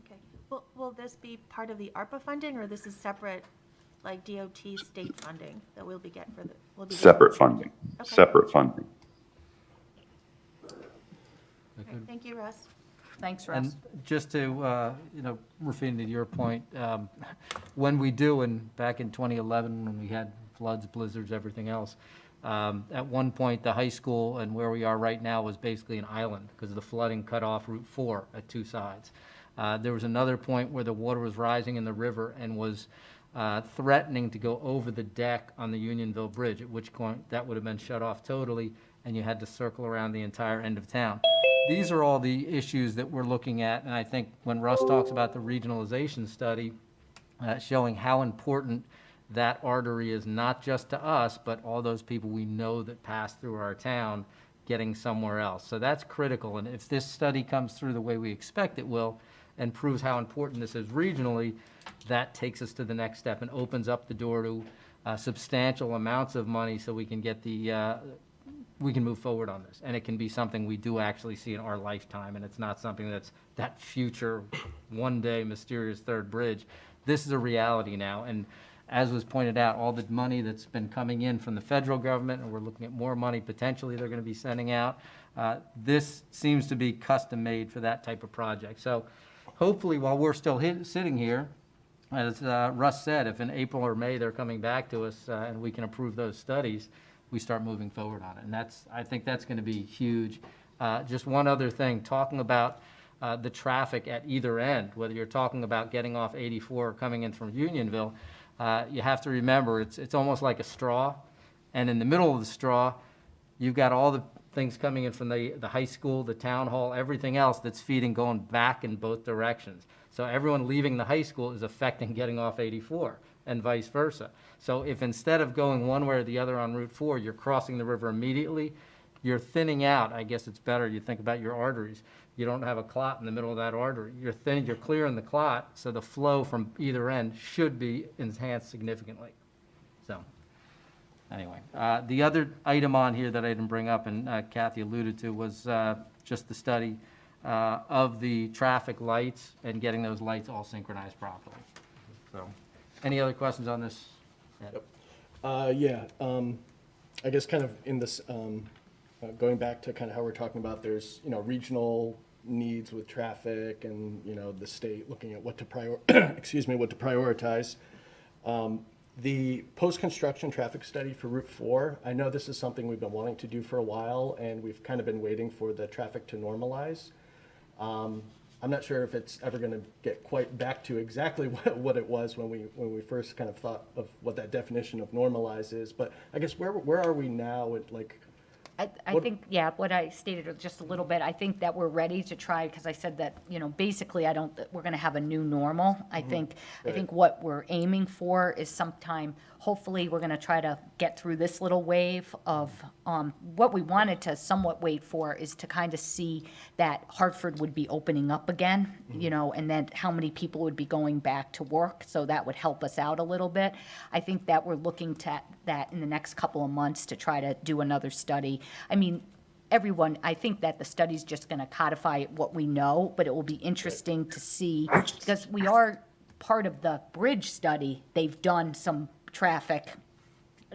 Okay. Will this be part of the ARPA funding, or this is separate, like DOT state funding that we'll be getting for the? Separate funding. Okay. Separate funding. Okay, thank you, Russ. Thanks, Russ. And just to, Rufina, to your point, when we do, and back in 2011, when we had floods, blizzards, everything else, at one point, the high school and where we are right now was basically an island, because the flooding cut off Route 4 at two sides. There was another point where the water was rising in the river and was threatening to go over the deck on the Unionville Bridge, at which point that would have been shut off totally, and you had to circle around the entire end of town. These are all the issues that we're looking at, and I think when Russ talks about the regionalization study, showing how important that artery is, not just to us, but all those people we know that pass through our town getting somewhere else. So that's critical, and if this study comes through the way we expect it will, and proves how important this is regionally, that takes us to the next step and opens up the door to substantial amounts of money, so we can get we can move forward on this. And it can be something we do actually see in our lifetime, and it's not something that's that future, one day mysterious third bridge. This is a reality now, and as was pointed out, all the money that's been coming in from the federal government, and we're looking at more money potentially they're going to be sending out, this seems to be custom made for that type of project. So hopefully, while we're still sitting here, as Russ said, if in April or May they're coming back to us and we can approve those studies, we start moving forward on it. And I think that's going to be huge. Just one other thing, talking about the traffic at either end, whether you're talking about getting off 84 or coming in from Unionville, you have to remember it's almost like a straw. And in the middle of the straw, you've got all the things coming in from the high school, the town hall, everything else that's feeding going back in both directions. So everyone leaving the high school is affecting getting off 84 and vice versa. So if instead of going one way or the other on Route 4, you're crossing the river immediately, you're thinning out. I guess it's better you think about your arteries. You don't have a clot in the middle of that artery. You're clearing the clot, so the flow from either end should be enhanced significantly. So anyway, the other item on here that I didn't bring up, and Kathy alluded to, was just the study of the traffic lights and getting those lights all synchronized properly. So, any other questions on this? Yep. I guess kind of in this going back to kind of how we're talking about, there's, regional needs with traffic and, the state looking at what to what to prioritize. The post-construction traffic study for Route 4, I know this is something we've been wanting to do for a while, and we've kind of been waiting for the traffic to normalize. I'm not sure if it's ever going to get quite back to exactly what it was when we first kind of thought of what that definition of normalize is, but I guess where are we now at, like, I think, yeah, what I stated just a little bit, I think that we're ready to try, because I said that, basically, we're gonna have a new normal. I think what we're aiming for is sometime, hopefully, we're gonna try to get through this little wave of, what we wanted to somewhat wait for is to kind of see that Hartford would be opening up again, and then how many people would be going back to work, so that would help us out a little bit. I think that we're looking to that in the next couple of months to try to do another study. I mean, I think that the study's just going to codify what we know, but it will be interesting to see, because we are part of the bridge study. They've done some traffic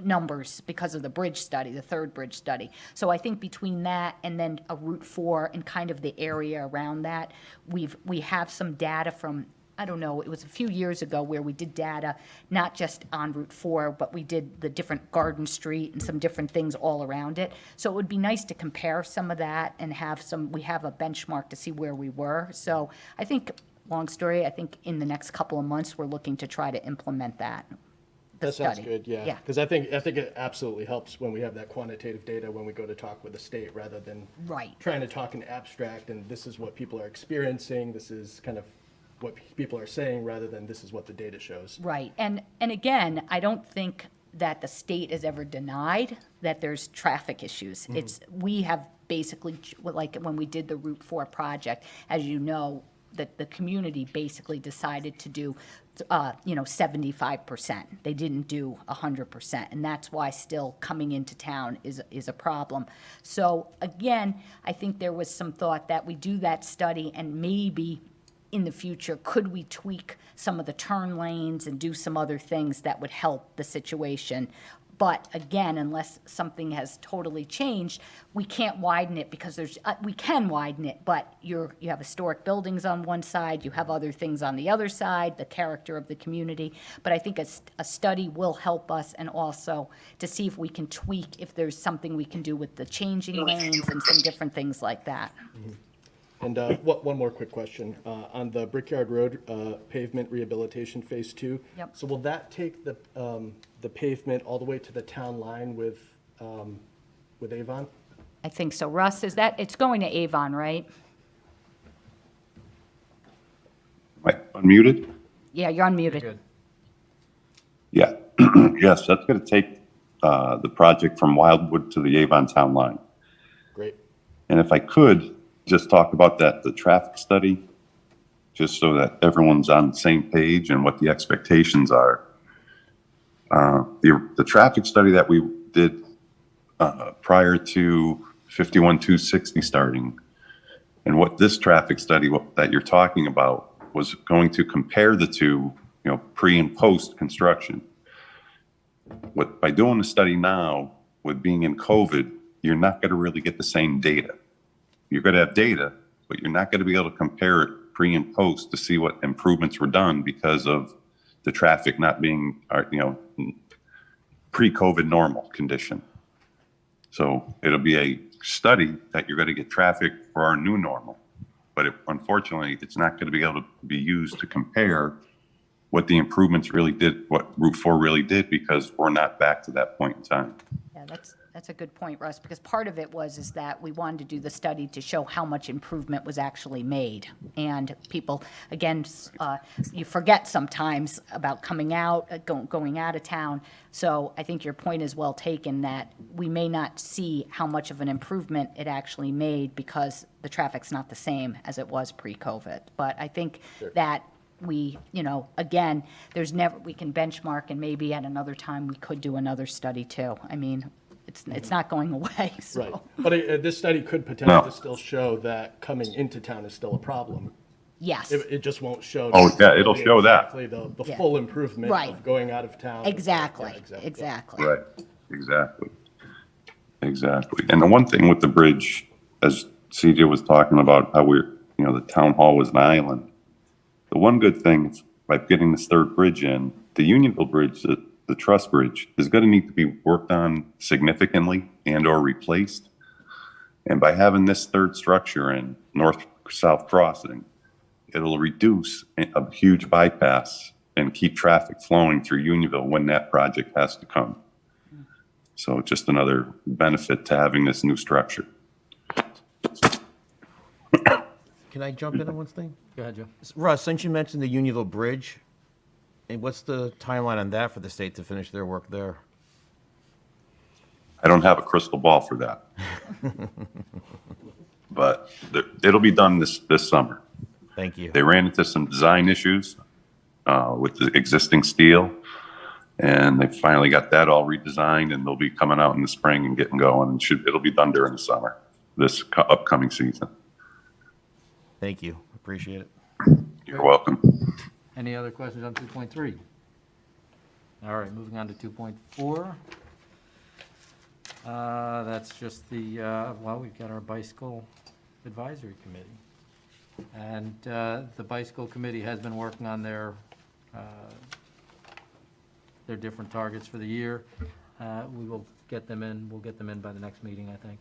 numbers because of the bridge study, the third bridge study. So I think between that and then a Route 4 and kind of the area around that, we have some data from, I don't know, it was a few years ago where we did data, not just on Route 4, but we did the different Garden Street and some different things all around it. So it would be nice to compare some of that and we have a benchmark to see where we were. So I think, long story, I think in the next couple of months, we're looking to try to implement that. That sounds study. good, yeah. Yeah. Because I think it absolutely helps when we have that quantitative data when we go to talk with the state, rather than Right. trying to talk in abstract and this is what people are experiencing, this is kind of what people are saying, rather than this is what the data shows. Right, and again, I don't think that the state has ever denied that there's traffic issues. We have basically, like when we did the Route 4 project, as you know, that the community basically decided to do, 75%. They didn't do 100%, and that's why still coming into town is a problem. So again, I think there was some thought that we do that study and maybe in the future, could we tweak some of the turn lanes and do some other things that would help the situation? But again, unless something has totally changed, we can't widen it because we can widen it, but you have historic buildings on one side, you have other things on the other side, the character of the community. But I think a study will help us, and also to see if we can tweak, if there's something we can do with the changing lanes and some different things like that. And one more quick question. On the Brickyard Road pavement rehabilitation Phase 2. Yep. So will that take the pavement all the way to the town line with Avon? I think so. Russ, it's going to Avon, right? Right, unmuted? Yeah, you're unmuted. Good. Yeah, yes, that's going to take the project from Wildwood to the Avon Town line. Great. And if I could, just talk about the traffic study, just so that everyone's on the same page and what the expectations are. The traffic study that we did prior to 51-260 starting, and what this traffic study that you're talking about was going to compare the two, pre and post construction. By doing the study now, with being in COVID, you're not going to really get the same data. You're going to have data, but you're not going to be able to compare it pre and post to see what improvements were done because of the traffic not being, pre-COVID normal condition. So it'll be a study that you're going to get traffic for our new normal, but unfortunately, it's not going to be able to be used to compare what the improvements really did, what Route 4 really did, because we're not back to that point in time. Yeah, that's a good point, Russ, because part of it is that we wanted to do the study to show how much improvement was actually made. And people, again, you forget sometimes about coming out, going out of town. So I think your point is well taken, that we may not see how much of an improvement it actually made because the traffic's not the same as it was pre-COVID. But I think that we, again, we can benchmark, and maybe at another time we could do another study too. I mean, it's not going away, so. Right. But this study could potentially still show that coming into town is still a problem. Yes, It just won't show. Oh, yeah, it'll show that. exactly the Yeah. full improvement Right. of going out of town. exactly, Yeah, exactly. Right, exactly. Exactly. And the one thing with the bridge, as CJ was talking about, how the town hall was an island. The one good thing is by getting this third bridge in, the Unionville Bridge, the truss bridge, is going to need to be worked on significantly and or replaced. And by having this third structure in north-south crossing, it'll reduce a huge bypass and keep traffic flowing through Unionville when that project has to come. So just another benefit to having this new structure. Can I jump in on one thing? Go ahead, Joe. Russ, since you mentioned the Unionville Bridge, and what's the timeline on that for the state to finish their work there? I don't have a crystal ball for that. But it'll be done this summer. Thank you. They ran into some design issues with the existing steel, and they finally got that all redesigned, and they'll be coming out in the spring and getting going. And it'll be done during the summer, this upcoming season. Thank you. Appreciate it. You're welcome. Any other questions on 2.3? All right, moving on to 2.4. That's just we've got our bicycle advisory committee. And the bicycle committee has been working on their different targets for the year. We will get them in, we'll get them in by the next meeting, I think.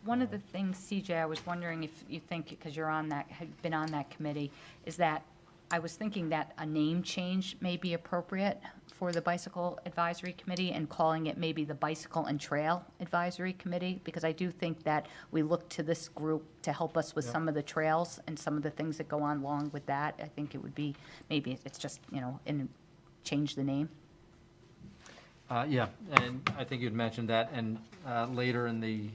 One of the things, CJ, I was wondering if you think, because you're on that, have been on that committee, is that I was thinking that a name change may be appropriate for the Bicycle Advisory Committee and calling it maybe the Bicycle and Trail Advisory Committee, because I do think that we look to this group to help us with some of the trails and some of the things that go on along with that. I think it would be, maybe it's just, change the name. Yeah, and I think you'd mentioned that, and later in the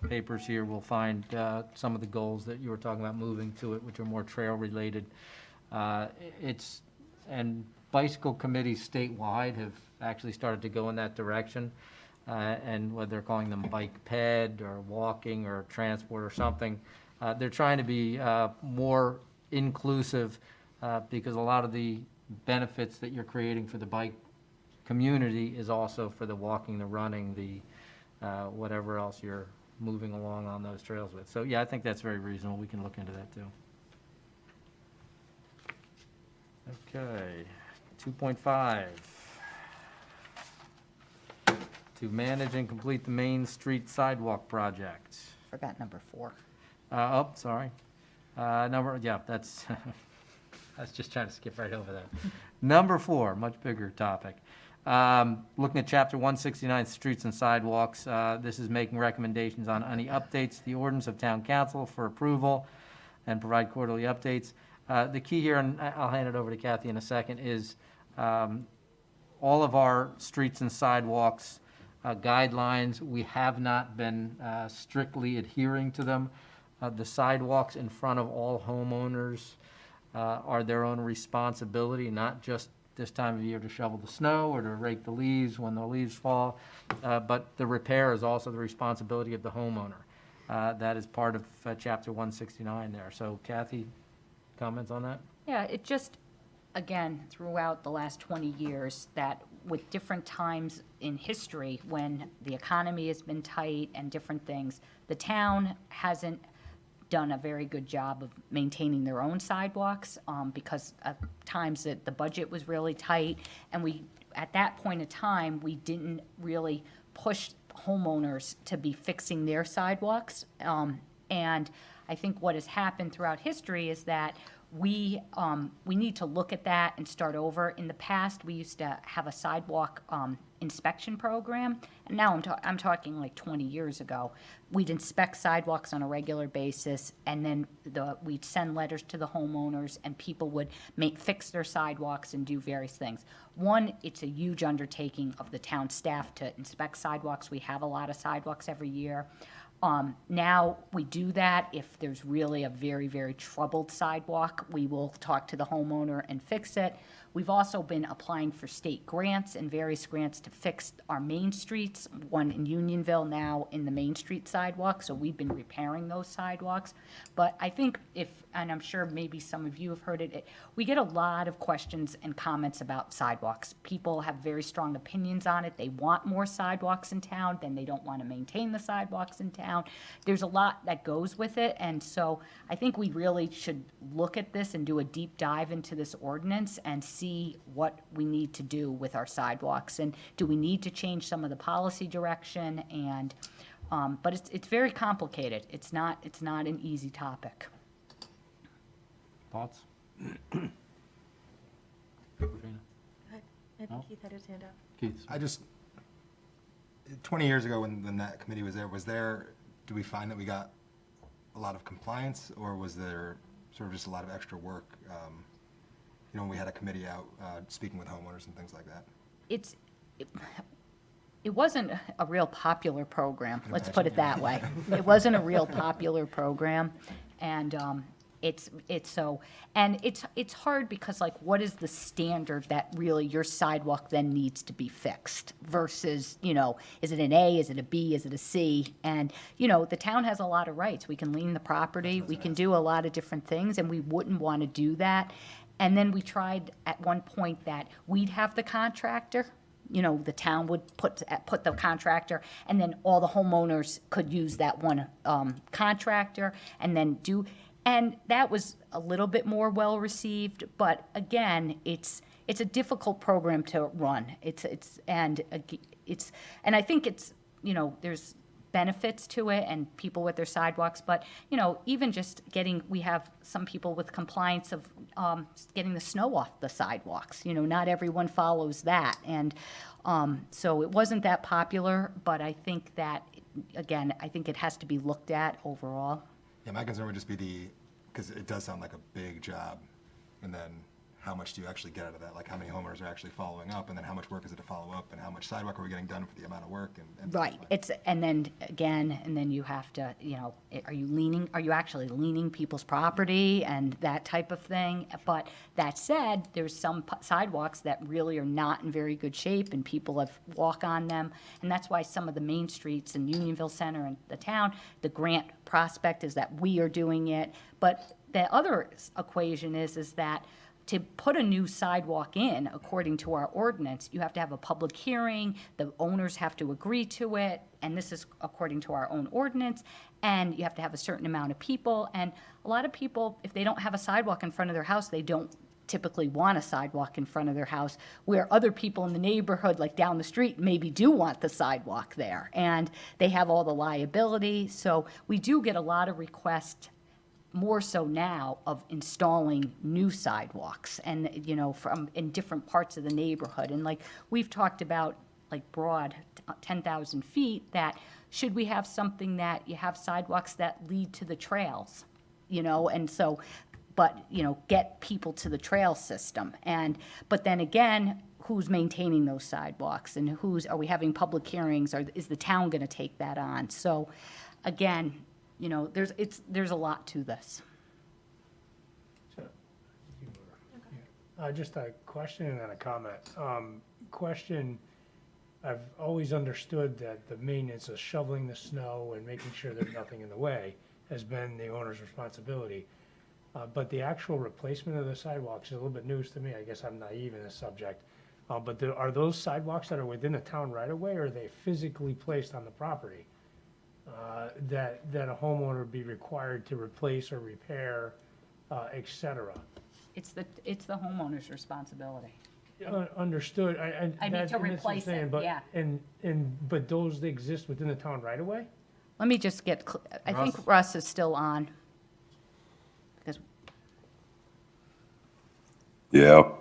papers here, we'll find some of the goals that you were talking about moving to it, which are more trail-related. And bicycle committees statewide have actually started to go in that direction, and whether they're calling them bike ped or walking or transport or something, they're trying to be more inclusive because a lot of the benefits that you're creating for the bike community is also for the walking, the running, the whatever else you're moving along on those trails with. So yeah, I think that's very reasonable. We can look into that too. Okay, 2.5. To manage and complete the Main Street Sidewalk project. Forgot number 4. Sorry. That's, I was just trying to skip right over that. Number 4, much bigger topic. Looking at Chapter 169, Streets and Sidewalks, this is making recommendations on any updates to the ordinance of Town Council for approval and provide quarterly updates. The key here, and I'll hand it over to Kathy in a second, is all of our streets and sidewalks guidelines, we have not been strictly adhering to them. The sidewalks in front of all homeowners are their own responsibility, not just this time of year to shovel the snow or to rake the leaves when the leaves fall, but the repair is also the responsibility of the homeowner. That is part of Chapter 169 there. So Kathy, comments on that? Yeah, it just, again, throughout the last 20 years, that with different times in history when the economy has been tight and different things, the town hasn't done a very good job of maintaining their own sidewalks because of times that the budget was really tight. And we, at that point in time, we didn't really push homeowners to be fixing their sidewalks. And I think what has happened throughout history is that we need to look at that and start over. In the past, we used to have a sidewalk inspection program, and now I'm talking like 20 years ago. We'd inspect sidewalks on a regular basis, and then we'd send letters to the homeowners, and people would fix their sidewalks and do various things. One, it's a huge undertaking of the town staff to inspect sidewalks. We have a lot of sidewalks every year. Now we do that if there's really a very, very troubled sidewalk. We will talk to the homeowner and fix it. We've also been applying for state grants and various grants to fix our main streets, one in Unionville now in the Main Street sidewalk, so we've been repairing those sidewalks. But I think and I'm sure maybe some of you have heard it, we get a lot of questions and comments about sidewalks. People have very strong opinions on it. They want more sidewalks in town, then they don't want to maintain the sidewalks in town. There's a lot that goes with it, and so I think we really should look at this and do a deep dive into this ordinance and see what we need to do with our sidewalks, and do we need to change some of the policy direction, and but it's very complicated. It's not an easy topic. Thoughts? I think Keith had his hand up. Keith? I just, 20 years ago when that committee was there, do we find that we got a lot of compliance, or was there sort of just a lot of extra work? When we had a committee out speaking with homeowners and things like that. It wasn't a real popular program, let's put it that way. It wasn't a real popular program, and it's hard because, like, what is the standard that really your sidewalk then needs to be fixed versus, is it an A, is it a B, is it a C? And, the town has a lot of rights. We can lien the property, we can do a lot of different things, and we wouldn't want to do that. And then we tried at one point that we'd have the contractor, the town would put the contractor, and then all the homeowners could use that one contractor and then and that was a little bit more well-received, but again, it's a difficult program to run. And I think it's, there's benefits to it and people with their sidewalks, but, even just we have some people with compliance of getting the snow off the sidewalks. Not everyone follows that. And so it wasn't that popular, but I think that, again, I think it has to be looked at overall. Yeah, my concern would just be because it does sound like a big job, and then how much do you actually get out of that? Like, how many homeowners are actually following up, and then how much work is it to follow up, and how much sidewalk are we getting done for the amount of work? And Right. And then you have to, are you actually leaning people's property and that type of thing? But that said, there's some sidewalks that really are not in very good shape, and people have walk on them. And that's why some of the main streets in Unionville Center and the town, the grant prospect is that we are doing it. But the other equation is that to put a new sidewalk in, according to our ordinance, you have to have a public hearing, the owners have to agree to it, and this is according to our own ordinance, and you have to have a certain amount of people, and a lot of people, if they don't have a sidewalk in front of their house, they don't typically want a sidewalk in front of their house, where other people in the neighborhood, like down the street, maybe do want the sidewalk there, and they have all the liability, so we do get a lot of requests, more so now, of installing new sidewalks and, from in different parts of the neighborhood. And like we've talked about, like broad 10,000 feet, that should we have something that you have sidewalks that lead to the trails, and so, but, get people to the trail system. But then again, who's maintaining those sidewalks, and are we having public hearings, or is the town gonna take that on? So again, there's a lot to this. Just a question and then a comment. Question, I've always understood that the maintenance of shoveling the snow and making sure there's nothing in the way has been the owner's responsibility. But the actual replacement of the sidewalks is a little bit news to me. I guess I'm naive in this subject. But are those sidewalks that are within the town right of way, or are they physically placed on the property? That a homeowner be required to replace or repair, et cetera. It's the homeowner's responsibility. Understood. I need that's to what I'm replace saying, it, but- yeah. But those that exist within the town right of way? Let me just get, I Russ? think Russ is still on. Because Yeah.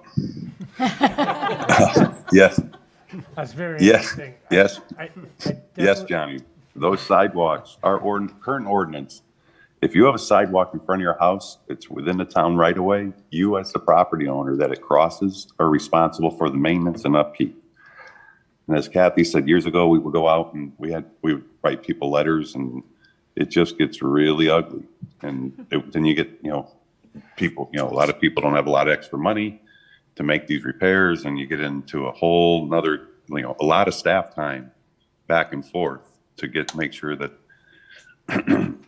Yes, That's very yes, interesting. yes, I yes, definitely- Johnny. Those sidewalks, our current ordinance, if you have a sidewalk in front of your house, it's within the town right away, you as the property owner that it crosses are responsible for the maintenance and upkeep. And as Kathy said years ago, we would go out and we would write people letters and it just gets really ugly. And then you get, people, a lot of people don't have a lot of extra money to make these repairs, and you get into a whole nother, a lot of staff time back and forth to make sure that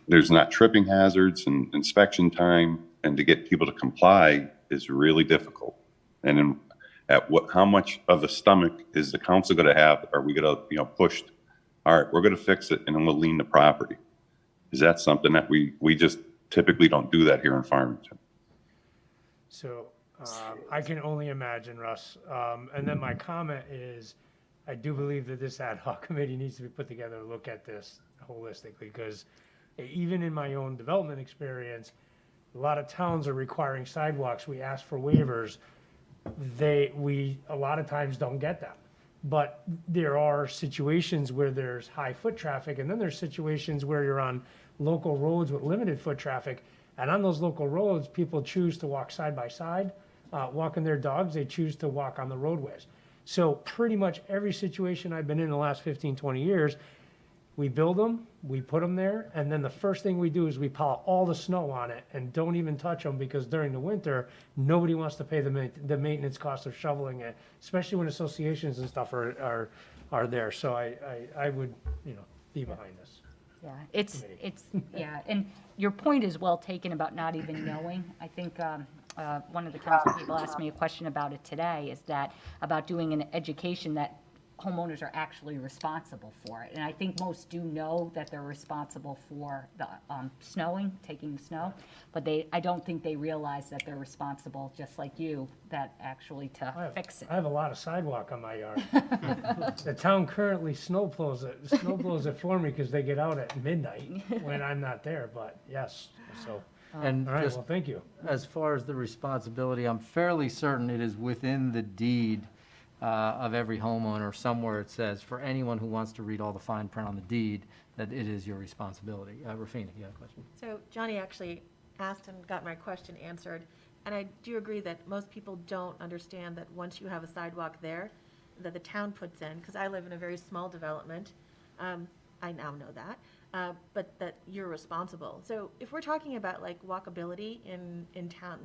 there's not tripping hazards and inspection time, and to get people to comply is really difficult. And then how much of the stomach is the council going to have? Are we going to, push, all right, we're going to fix it and then we'll lien the property? Is that something that we just typically don't do that here in Farmington? So I can only imagine, Russ. And then my comment is, I do believe that this ad hoc committee needs to be put together to look at this holistically, because even in my own development experience, a lot of towns are requiring sidewalks. We ask for waivers. We a lot of times don't get them. But there are situations where there's high foot traffic, and then there's situations where you're on local roads with limited foot traffic. And on those local roads, people choose to walk side by side, walking their dogs. They choose to walk on the roadways. So pretty much every situation I've been in the last 15, 20 years, we build them, we put them there, and then the first thing we do is we pile all the snow on it and don't even touch them, because during the winter, nobody wants to pay the maintenance cost of shoveling it, especially when associations and stuff are there. So I would, be behind this. Yeah, it's, yeah, and your point is well taken about not even knowing. I think one of the council people asked me a question about it today, is that about doing an education that homeowners are actually responsible for it. And I think most do know that they're responsible for the snowing, taking the snow, but I don't think they realize that they're responsible, just like you, that actually to fix it. I have a lot of sidewalk on my yard. The town currently snow blows it for me because they get out at midnight when I'm not there, but yes, so. And All right, just well, thank you. as far as the responsibility, I'm fairly certain it is within the deed of every homeowner. Somewhere it says, for anyone who wants to read all the fine print on the deed, that it is your responsibility. Rafina, you have a question? So Johnny actually asked and got my question answered, and I do agree that most people don't understand that once you have a sidewalk there, that the town puts in, because I live in a very small development, I now know that, but that you're responsible. So if we're talking about like walkability in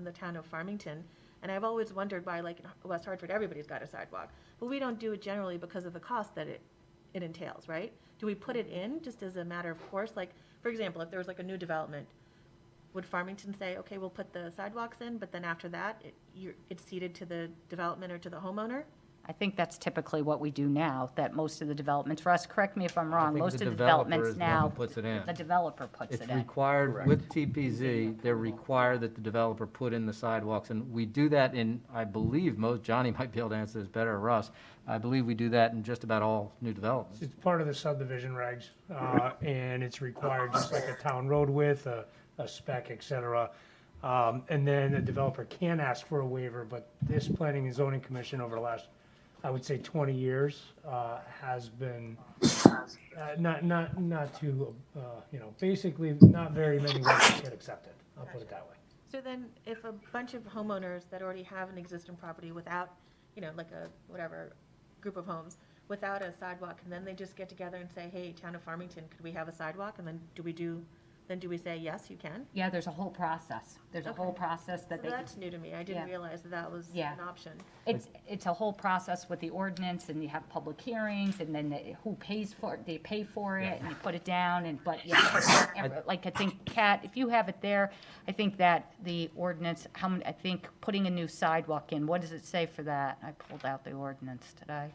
the town of Farmington, and I've always wondered why, like, in West Hartford, everybody's got a sidewalk, but we don't do it generally because of the cost that it entails, right? Do we put it in just as a matter of course? Like, for example, if there was like a new development, would Farmington say, okay, we'll put the sidewalks in, but then after that, it's ceded to the development or to the homeowner? I think that's typically what we do now, that most of the developments, Russ, correct me if I'm wrong, think most the of the developer developments is the one now, who puts it in. the developer puts It's it in. required with TPZ, they're required that the developer put in the sidewalks, and we do that in, I believe, Johnny might be able to answer this better, or Russ, I believe we do that in just about all new developments. It's part of the subdivision regs, and it's required just like a town road width, a spec, et cetera. And then a developer can ask for a waiver, but this Planning and Zoning Commission over the last, I would say 20 years, has been not too, basically not very many waivers get accepted. I'll put it that way. So then, if a bunch of homeowners that already have an existing property without, like a, whatever, group of homes, without a sidewalk, and then they just get together and say, hey, Town of Farmington, could we have a sidewalk? And then do we say, yes, you can? Yeah, there's a whole process. There's a Okay. whole process So that they, that's new to me. I didn't Yeah. realize that was Yeah. an option. it's a whole process with the ordinance, and you have public hearings, and then who pays for it, they pay for it, and you put it down, but yeah, like I think, Kat, if you have it there, I think that the ordinance, I think putting a new sidewalk in, what does it say for that? I pulled out the ordinance today.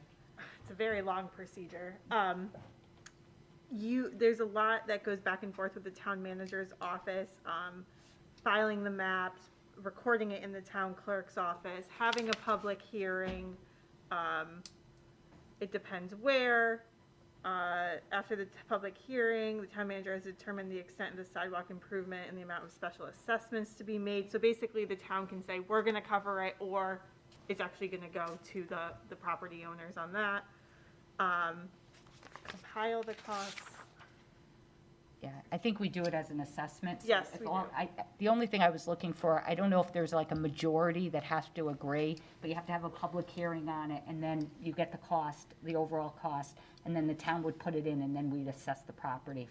It's a very long procedure. There's a lot that goes back and forth with the town manager's office, filing the maps, recording it in the town clerk's office, having a public hearing. It depends where. After the public hearing, the town manager has determined the extent of the sidewalk improvement and the amount of special assessments to be made. So basically, the town can say, we're gonna cover it, or it's actually gonna go to the property owners on that. Compile the costs. Yeah, I think we do it as an assessment. So Yes, if we all- do. The only thing I was looking for, I don't know if there's like a majority that has to agree, but you have to have a public hearing on it, and then you get the cost, the overall cost, and then the town would put it in, and then we'd assess the property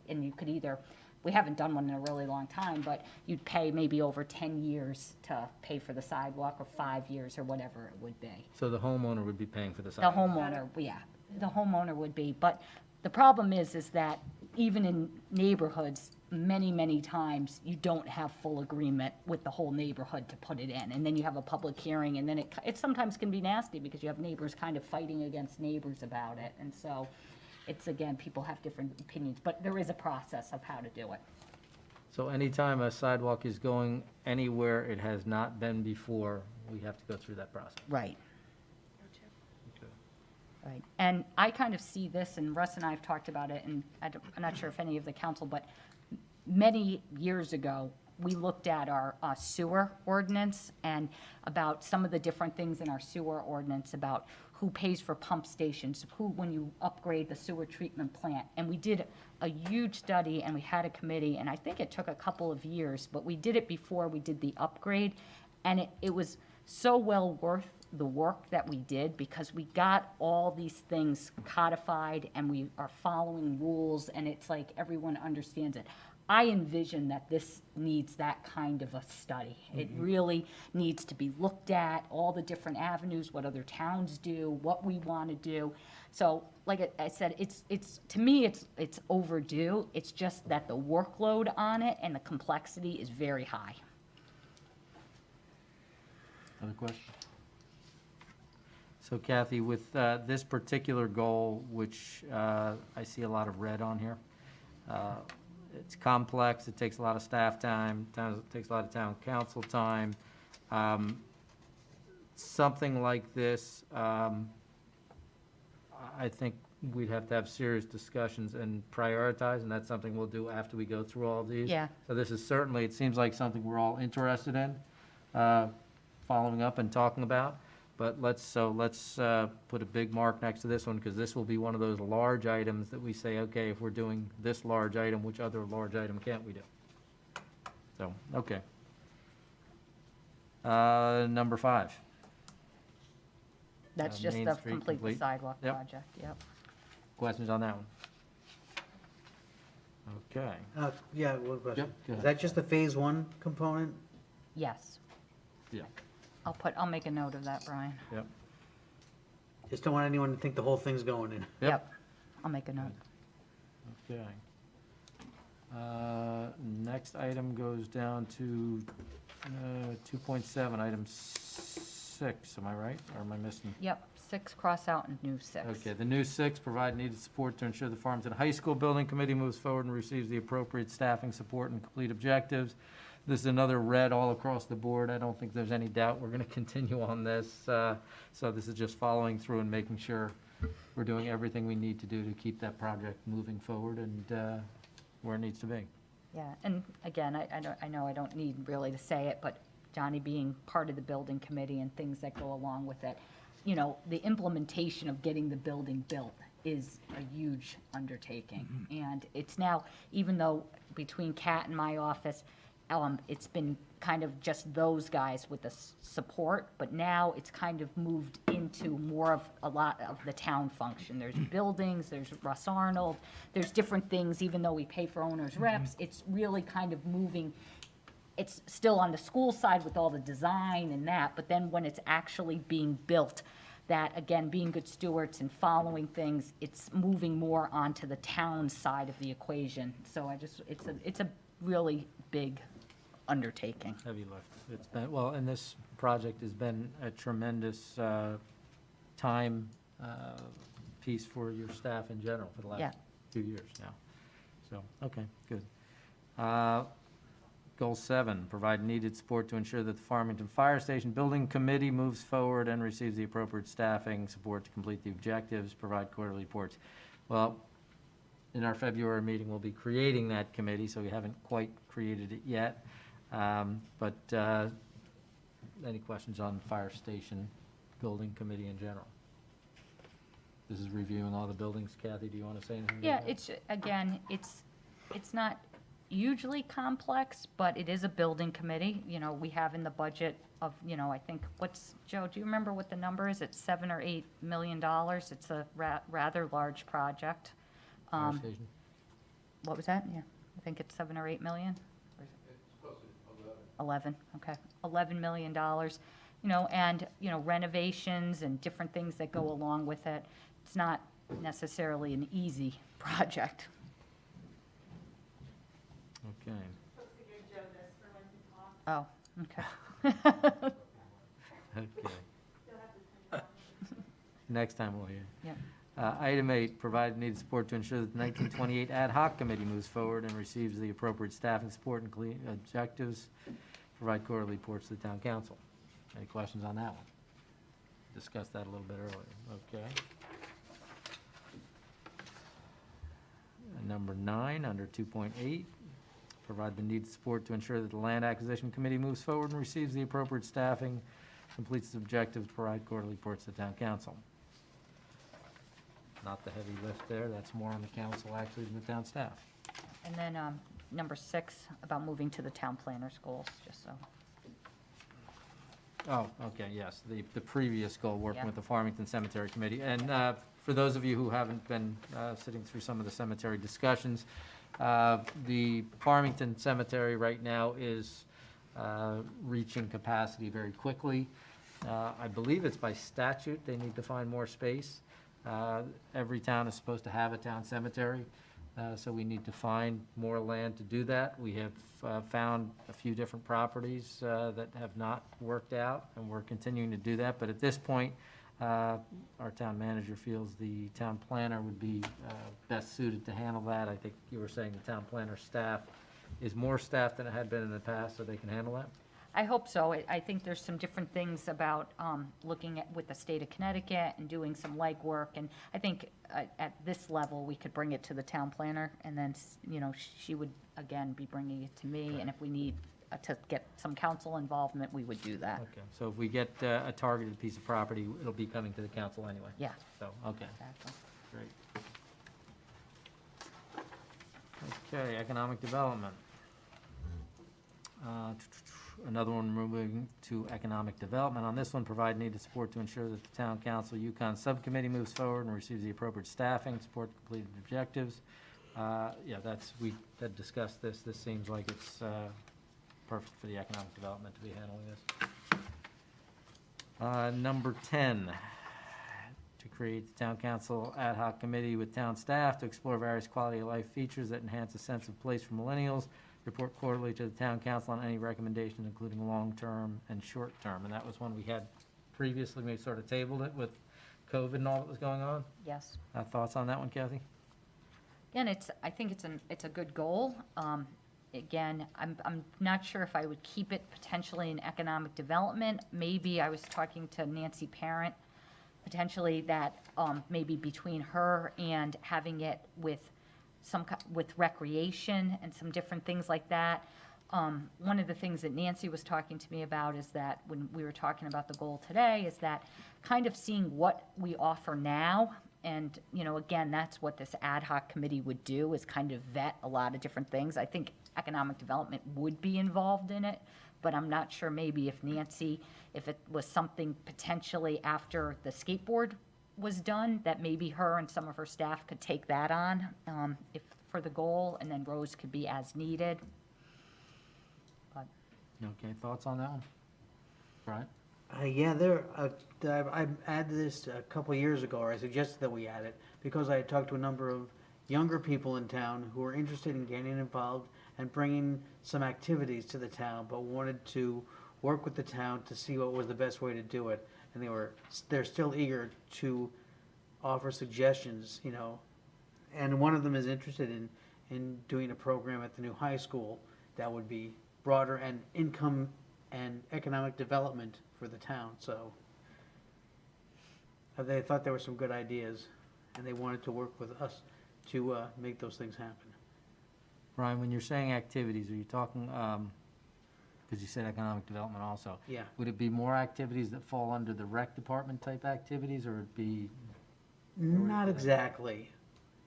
and you could either, we haven't done one in a really long time, but you'd pay maybe over 10 years to pay for the sidewalk, or 5 years, or whatever it would be. So the homeowner would be paying for the The sidewalk? homeowner, yeah, the homeowner would be, but the problem is that even in neighborhoods, many, many times, you don't have full agreement with the whole neighborhood to put it in, and then you have a public hearing, and then it sometimes can be nasty, because you have neighbors kind of fighting against neighbors about it, and so, it's, again, people have different opinions, but there is a process of how to do it. So anytime a sidewalk is going anywhere it has not been before, we have to go through that process? Right. Right, and I kind of see this, and Russ and I have talked about it, and I'm not sure if any of the council, but many years ago, we looked at our sewer ordinance and about some of the different things in our sewer ordinance about who pays for pump stations, when you upgrade the sewer treatment plant. And we did a huge study, and we had a committee, and I think it took a couple of years, but we did it before we did the upgrade, and it was so well worth the work that we did, because we got all these things codified, and we are following rules, and it's like everyone understands it. I envision that this needs that kind of a study. It really needs to be looked at, all the different avenues, what other towns do, what we want to do. So, like I said, it's to me, it's overdue. It's just that the workload on it and the complexity is very high. Other questions? So Kathy, with this particular goal, which I see a lot of red on here, it's complex, it takes a lot of staff time, it takes a lot of town council time. Something like this, I think we'd have to have serious discussions and prioritize, and that's something we'll do after we go through all of these. Yeah. So this is certainly, it seems like something we're all interested in, following up and talking about. But let's put a big mark next to this one, because this will be one of those large items that we say, okay, if we're doing this large item, which other large item can't we do? So, okay. Number 5. That's just Main the Street complete the complete. sidewalk Yep. project, yep. Questions on that one? Okay. Yeah, one question. Yep, go Is ahead. that just the phase 1 component? Yes. Yeah, I'll make a note of that, Brian. yep. Just don't want anyone to think the whole thing's going in. Yep. I'll make a note. Okay. Next item goes down to 2.7, item 6, am I right, or am I missing? Yep, 6, cross out and new 6. Okay, the new 6, provide needed support to ensure the Farmington High School Building Committee moves forward and receives the appropriate staffing support and complete objectives. This is another red all across the board. I don't think there's any doubt we're going to continue on this. So this is just following through and making sure we're doing everything we need to do to keep that project moving forward and where it needs to be. Yeah, and again, I know I don't need really to say it, but Johnny being part of the building committee and things that go along with it, you know, the implementation of getting the building built is a huge undertaking. And it's now, even though between Kat and my office, it's been kind of just those guys with the support, but now it's kind of moved into more of a lot of the town function. There's buildings, there's Russ Arnold, there's different things, even though we pay for owners' reps, it's really kind of moving. It's still on the school side with all the design and that, but then when it's actually being built, that, again, being good stewards and following things, it's moving more onto the town side of the equation. So it's a really big undertaking. Heavy lift. It's been, well, and this project has been a tremendous time piece for your staff in general for the Yeah. last few years now. So, okay, good. Goal 7, provide needed support to ensure that the Farmington Fire Station Building Committee moves forward and receives the appropriate staffing support to complete the objectives, provide quarterly reports. Well, in our February meeting, we'll be creating that committee, so we haven't quite created it yet. But any questions on Fire Station Building Committee in general? This is reviewing all the buildings. Kathy, do you want to say anything? Yeah, about that? it's, again, it's, it's not hugely complex, but it is a building committee. You know, we have in the budget of, you know, I think, Joe, do you remember what the number is? It's $7 or $8 million. It's a rather large project. Fire station. What was that? Yeah, I think it's 7 or 8 million. 11, okay. $11 million, you know, and, you know, renovations and different things that go along with it. It's not necessarily an easy project. Okay. Oh, okay. Okay. Next time we'll hear. Yeah. Item 8, provide needed support to ensure that the 1928 Ad Hoc Committee moves forward and receives the appropriate staffing support and clean objectives. Provide quarterly reports to the town council. Any questions on that one? Discussed that a little bit earlier. Okay. Number 9, under 2.8, provide the needed support to ensure that the Land Acquisition Committee moves forward and receives the appropriate staffing, completes its objectives, provide quarterly reports to the town council. Not the heavy lift there, that's more on the council actually than the town staff. And then number 6, about moving to the town planner's goals, just so. Oh, okay, yes, the previous goal, working Yeah. with the Farmington Cemetery Committee. And for those of you who haven't been sitting through some of the cemetery discussions, the Farmington Cemetery right now is reaching capacity very quickly. I believe it's by statute, they need to find more space. Every town is supposed to have a town cemetery, so we need to find more land to do that. We have found a few different properties that have not worked out, and we're continuing to do that. But at this point, our town manager feels the town planner would be best suited to handle that. I think you were saying the town planner staff is more staffed than it had been in the past, so they can handle that? I hope so. I think there's some different things about looking at with the state of Connecticut and doing some legwork. And I think at this level, we could bring it to the town planner, and then, you know, she would, again, be bringing it to me. And if we need to get some council involvement, we would do that. Okay, so if we get a targeted piece of property, it'll be coming to the council anyway? Yeah, So, okay, exactly. great. Okay, economic development. Another one, moving to economic development. On this one, provide needed support to ensure that the town council Yukon subcommittee moves forward and receives the appropriate staffing, support completed objectives. Yeah, we had discussed this. This seems like it's perfect for the economic development to be handling this. Number 10, to create the town council ad hoc committee with town staff to explore various quality of life features that enhance a sense of place for millennials. Report quarterly to the town council on any recommendations, including long-term and short-term. And that was one we had previously. We sort of tabled it with COVID and all that was going on. Yes. Thoughts on that one, Kathy? Again, I think it's a good goal. Again, I'm not sure if I would keep it potentially in economic development. Maybe I was talking to Nancy Parent, potentially that maybe between her and having it with with recreation and some different things like that. One of the things that Nancy was talking to me about is that when we were talking about the goal today is that kind of seeing what we offer now. And, you know, again, that's what this ad hoc committee would do, is kind of vet a lot of different things. I think economic development would be involved in it, but I'm not sure maybe if Nancy, if it was something potentially after the skateboard was done, that maybe her and some of her staff could take that on, if for the goal, and then Rose could be as needed. But Okay, thoughts on that one? Brian? Yeah, I added this a couple of years ago, or I suggested that we add it, because I had talked to a number of younger people in town who were interested in getting involved and bringing some activities to the town, but wanted to work with the town to see what was the best way to do it. And they're still eager to offer suggestions, you know. And one of them is interested in doing a program at the new high school that would be broader and income and economic development for the town. So they thought there were some good ideas, and they wanted to work with us to make those things happen. Brian, when you're saying activities, are you talking, because you said economic development also. Yeah. Would it be more activities that fall under the rec department type activities, or would it be? Not exactly.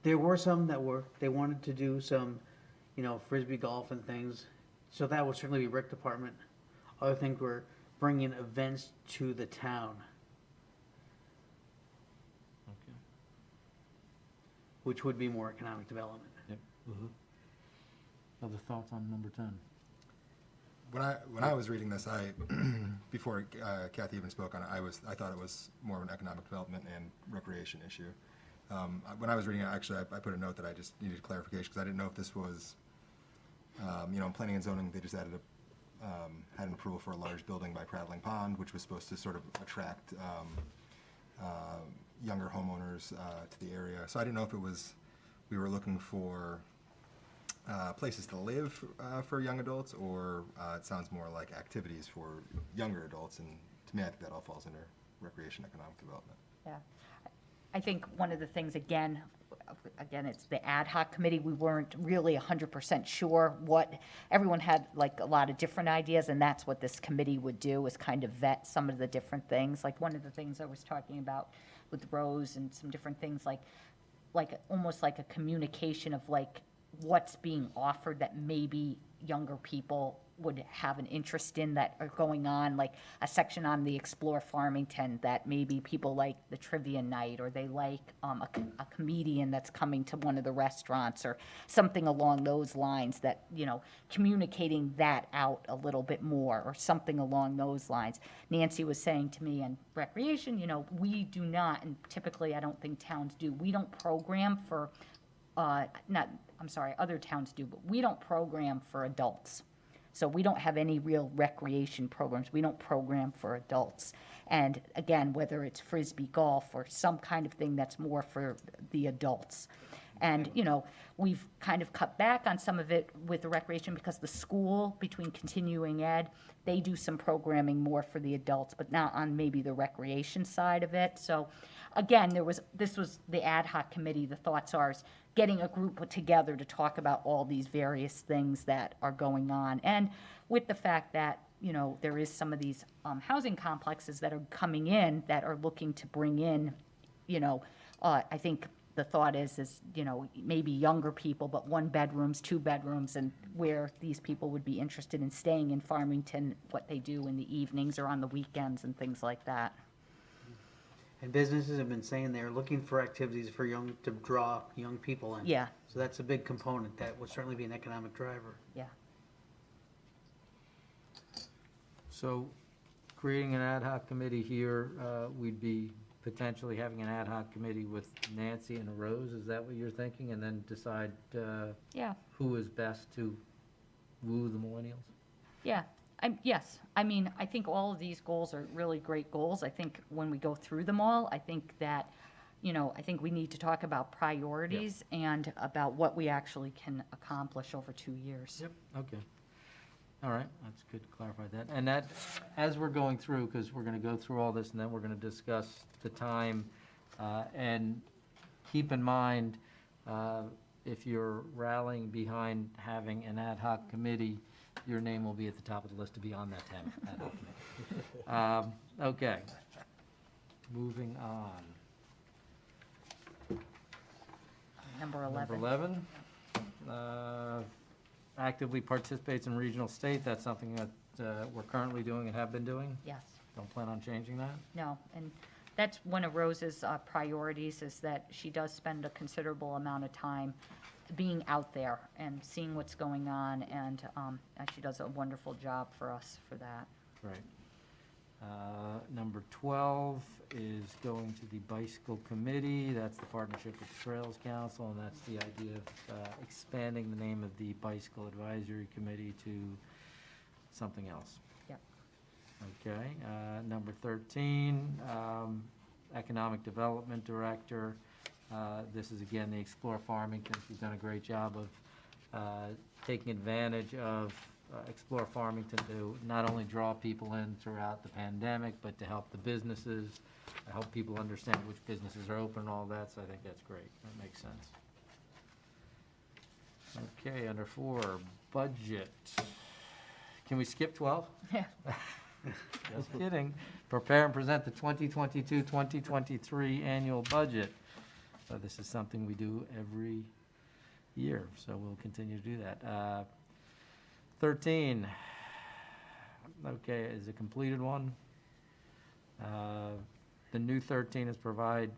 There were some that they wanted to do some frisbee golf and things. So that would certainly be rec department. Other things were bringing events to the town, Okay. which would be more economic development. Other thoughts on number 10? When I was reading this, before Kathy even spoke on it, I thought it was more of an economic development and recreation issue. When I was reading it, actually, I put a note that I just needed clarification because I didn't know if this was, in planning and zoning, they just had an approval for a large building by Prattling Pond, which was supposed to sort of attract younger homeowners to the area. So I didn't know if we were looking for places to live for young adults, or it sounds more like activities for younger adults. And to me, I think that all falls under recreation, economic development. Yeah. I think one of the things, again, it's the ad hoc committee. We weren't really 100% sure what, everyone had like a lot of different ideas, and that's what this committee would do, is kind of vet some of the different things. Like one of the things I was talking about with Rose and some different things, like almost like a communication of like what's being offered that maybe younger people would have an interest in, that are going on, like a section on the Explore Farmington that maybe people like the trivia night, or they like a comedian that's coming to one of the restaurants, or something along those lines, that, communicating that out a little bit more, or something along those lines. Nancy was saying to me, in recreation, we do not, and typically I don't think towns do, we don't program for, other towns do, but we don't program for adults. So we don't have any real recreation programs. We don't program for adults. And again, whether it's frisbee golf or some kind of thing that's more for the adults. And, we've kind of cut back on some of it with the recreation because the school, between continuing ed, they do some programming more for the adults, but not on maybe the recreation side of it. So again, this was the ad hoc committee. The thoughts are is getting a group put together to talk about all these various things that are going on. And with the fact that, there is some of these housing complexes that are coming in that are looking to bring in, I think the thought is, maybe younger people, but 1 bedrooms, 2 bedrooms, and where these people would be interested in staying in Farmington, what they do in the evenings or on the weekends and things like that. And businesses have been saying they're looking for activities for to draw young people in. Yeah, So that's a big component. That would certainly be an economic driver. yeah. So creating an ad hoc committee here, we'd be potentially having an ad hoc committee with Nancy and Rose, is that what you're thinking? And then decide Yeah, who is best to woo the millennials? yeah. Yes, I think all of these goals are really great goals. I think when we go through them all, I think that, I think we need to talk about priorities and about what we actually can accomplish over 2 years. Yep, okay. All right, that's good to clarify that. And that, as we're going through, because we're going to go through all this, and then we're going to discuss the time, and keep in mind, if you're rallying behind having an ad hoc committee, your name will be at the top of the list to be on that ad hoc committee. Okay, moving on. Number 11. Number 11, actively participates in regional state. That's something that we're currently doing and have been doing. Yes. Don't plan on changing that? No, and that's one of Rose's priorities, is that she does spend a considerable amount of time being out there and seeing what's going on, and she does a wonderful job for us for that. Right. Number 12 is going to the Bicycle Committee. That's the partnership with Trails Council, and that's the idea of expanding the name of the Bicycle Advisory Committee to something else. Yep. Okay. Number 13, Economic Development Director. This is, again, the Explore Farmington. She's done a great job of taking advantage of Explore Farmington to not only draw people in throughout the pandemic, but to help the businesses, help people understand which businesses are open and all that, so I think that's great. That makes sense. Okay, under 4, budget. Can we skip 12? Yeah. Just kidding. Prepare and present the 2022-2023 annual budget. So this is something we do every year, so we'll continue to do that. 13, okay, is a completed one. The new 13 is provide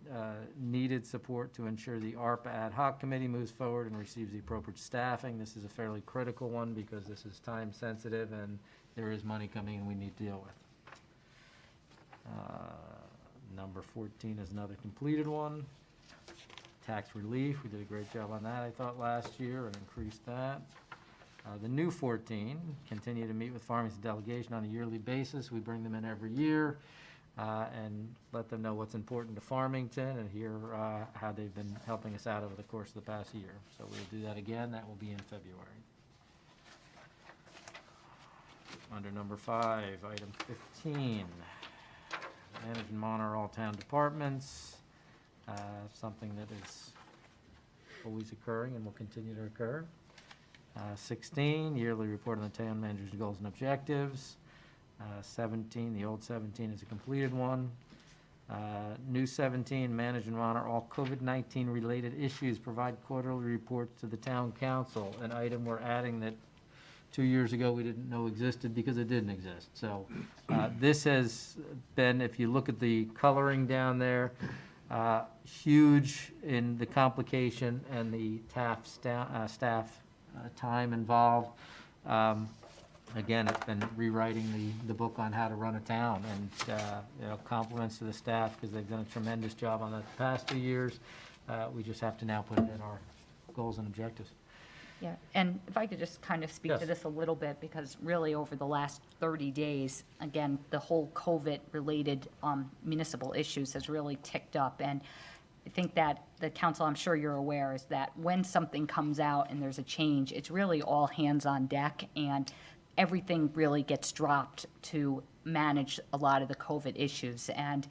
needed support to ensure the ARPA Ad Hoc Committee moves forward and receives the appropriate staffing. This is a fairly critical one because this is time sensitive and there is money coming in we need to deal with. Number 14 is another completed one. Tax relief, we did a great job on that, I thought, last year, and increased that. The new 14, continue to meet with Farmington delegation on a yearly basis. We bring them in every year and let them know what's important to Farmington and hear how they've been helping us out over the course of the past year. So we'll do that again. That will be in February. Under number 5, item 15, manage and monitor all town departments. Something that is always occurring and will continue to occur. 16, yearly report on the town manager's goals and objectives. 17, the old 17 is a completed one. New 17, manage and monitor all COVID-19 related issues, provide quarterly reports to the town council, an item we're adding that 2 years ago we didn't know existed because it didn't exist. So this has been, if you look at the coloring down there, huge in the complication and the staff time involved. Again, it's been rewriting the book on how to run a town, and compliments to the staff because they've done a tremendous job on that the past 2 years. We just have to now put it in our goals and objectives. Yeah, and if I could just kind of speak to Yes. this a little bit, because really over the last 30 days, again, the whole COVID-related municipal issues has really ticked up. And I think that the council, I'm sure you're aware, is that when something comes out and there's a change, it's really all hands on deck, and everything really gets dropped to manage a lot of the COVID issues. And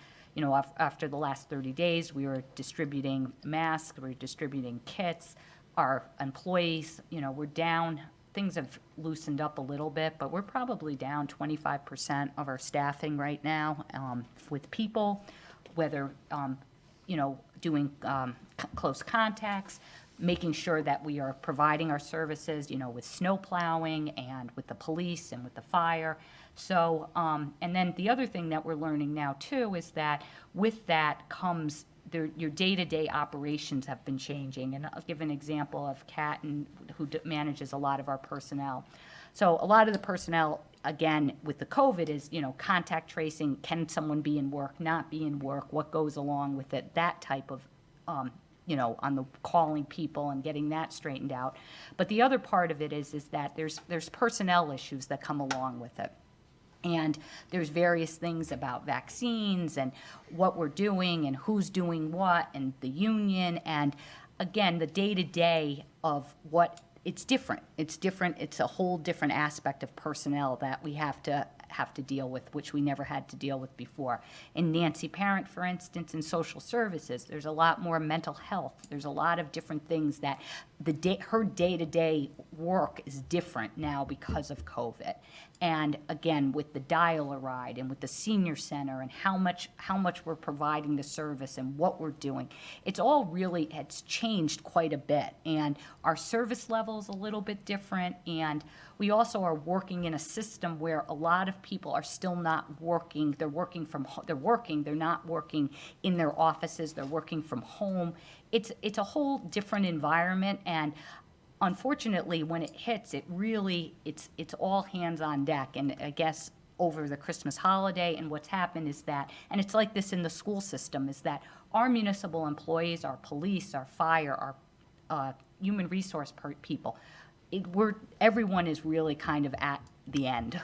after the last 30 days, we were distributing masks, we were distributing kits. Our employees, we're down, things have loosened up a little bit, but we're probably down 25% of our staffing right now with people, whether, doing close contacts, making sure that we are providing our services, with snow plowing and with the police and with the fire. So, and then the other thing that we're learning now too is that with that comes your day-to-day operations have been changing. And I'll give an example of Kat, who manages a lot of our personnel. So a lot of the personnel, again, with the COVID is, contact tracing. Can someone be in work, not be in work? What goes along with it? That type of, on the calling people and getting that straightened out. But the other part of it is that there's personnel issues that come along with it. And there's various things about vaccines and what we're doing and who's doing what and the union. And again, the day-to-day of what it's different. It's different. It's a whole different aspect of personnel that we have to deal with, which we never had to deal with before. In Nancy Parent, for instance, in social services, there's a lot more mental health. There's a lot of different things that her day-to-day work is different now because of COVID. And again, with the dial-a-ride and with the senior center and how much we're providing the service and what we're doing, it's changed quite a bit. And our service level is a little bit different. And we also are working in a system where a lot of people are still not working. They're not working in their offices. They're working from home. It's a whole different environment, and unfortunately, when it hits, it's all hands on deck. And I guess over the Christmas holiday and what's happened is that, and it's like this in the school system, is that our municipal employees, our police, our fire, our human resource people, everyone is really kind of at the end.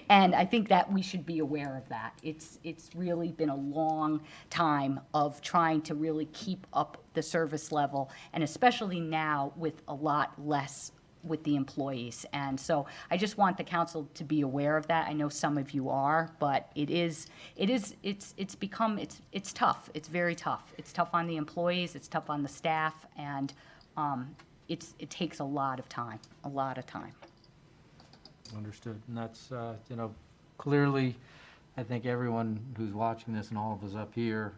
And I think that we should be aware of that. It's really been a long time of trying to really keep up the service level, and especially now with a lot less with the employees. And so I just want the council to be aware of that. I know some of you are, but it's tough. It's very tough. It's tough on the employees, it's tough on the staff, and it takes a lot of time. Understood. And that's, clearly, I think everyone who's watching this and all of us up here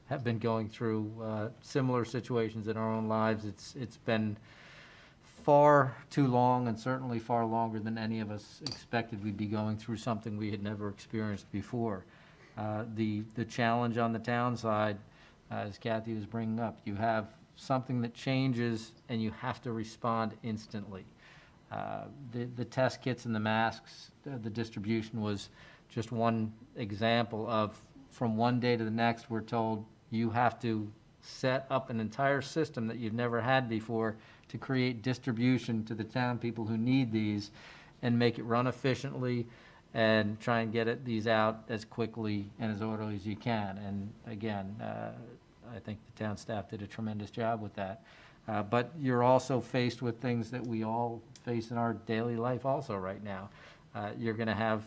have been going through similar situations in our own lives. It's been far too long, and certainly far longer than any of us expected we'd be going through something we had never experienced before. The challenge on the town side, as Kathy was bringing up, you have something that changes and you have to respond instantly. The test kits and the masks, the distribution was just one example of, from one day to the next, we're told you have to set up an entire system that you've never had before to create distribution to the town people who need these and make it run efficiently and try and get these out as quickly and as orderly as you can. And again, I think the town staff did a tremendous job with that. But you're also faced with things that we all face in our daily life also right now. You're going to have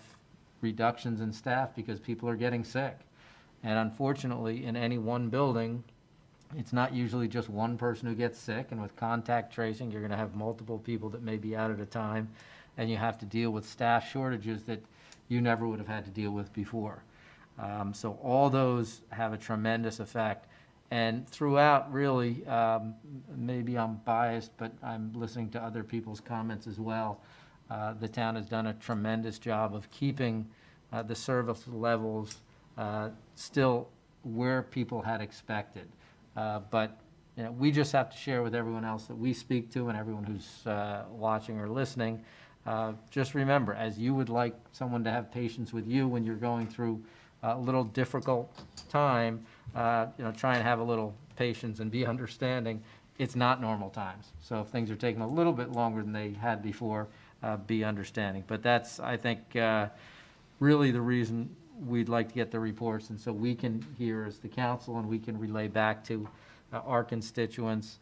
reductions in staff because people are getting sick. And unfortunately, in any one building, it's not usually just one person who gets sick, and with contact tracing, you're going to have multiple people that may be out at a time, and you have to deal with staff shortages that you never would have had to deal with before. So all those have a tremendous effect. And throughout, really, maybe I'm biased, but I'm listening to other people's comments as well. The town has done a tremendous job of keeping the service levels still where people had expected. But you know, we just have to share with everyone else that we speak to and everyone who's watching or listening. Just remember, as you would like someone to have patience with you when you're going through a little difficult time, you know, try and have a little patience and be understanding. It's not normal times. So if things are taking a little bit longer than they had before, be understanding. But that's, I think, really the reason we'd like to get the reports, and so we can hear as the council and we can relay back to our constituents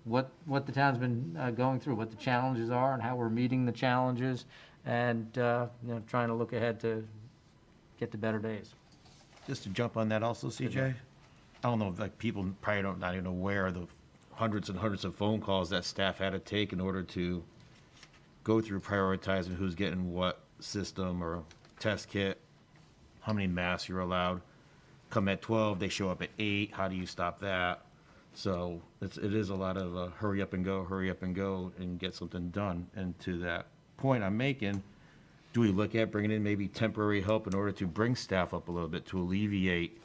what the town's been going through, what the challenges are and how we're meeting the challenges, and you know, trying to look ahead to get to better days. Just to jump on that also, CJ, I don't know if like people probably not even aware of the hundreds and hundreds of phone calls that staff had to take in order to go through prioritizing who's getting what system or test kit, how many masks you're allowed. Come at 12, they show up at 8. How do you stop that? So it is a lot of hurry up and go, and get something done. And to that point I'm making, do we look at bringing in maybe temporary help in order to bring staff up a little bit to alleviate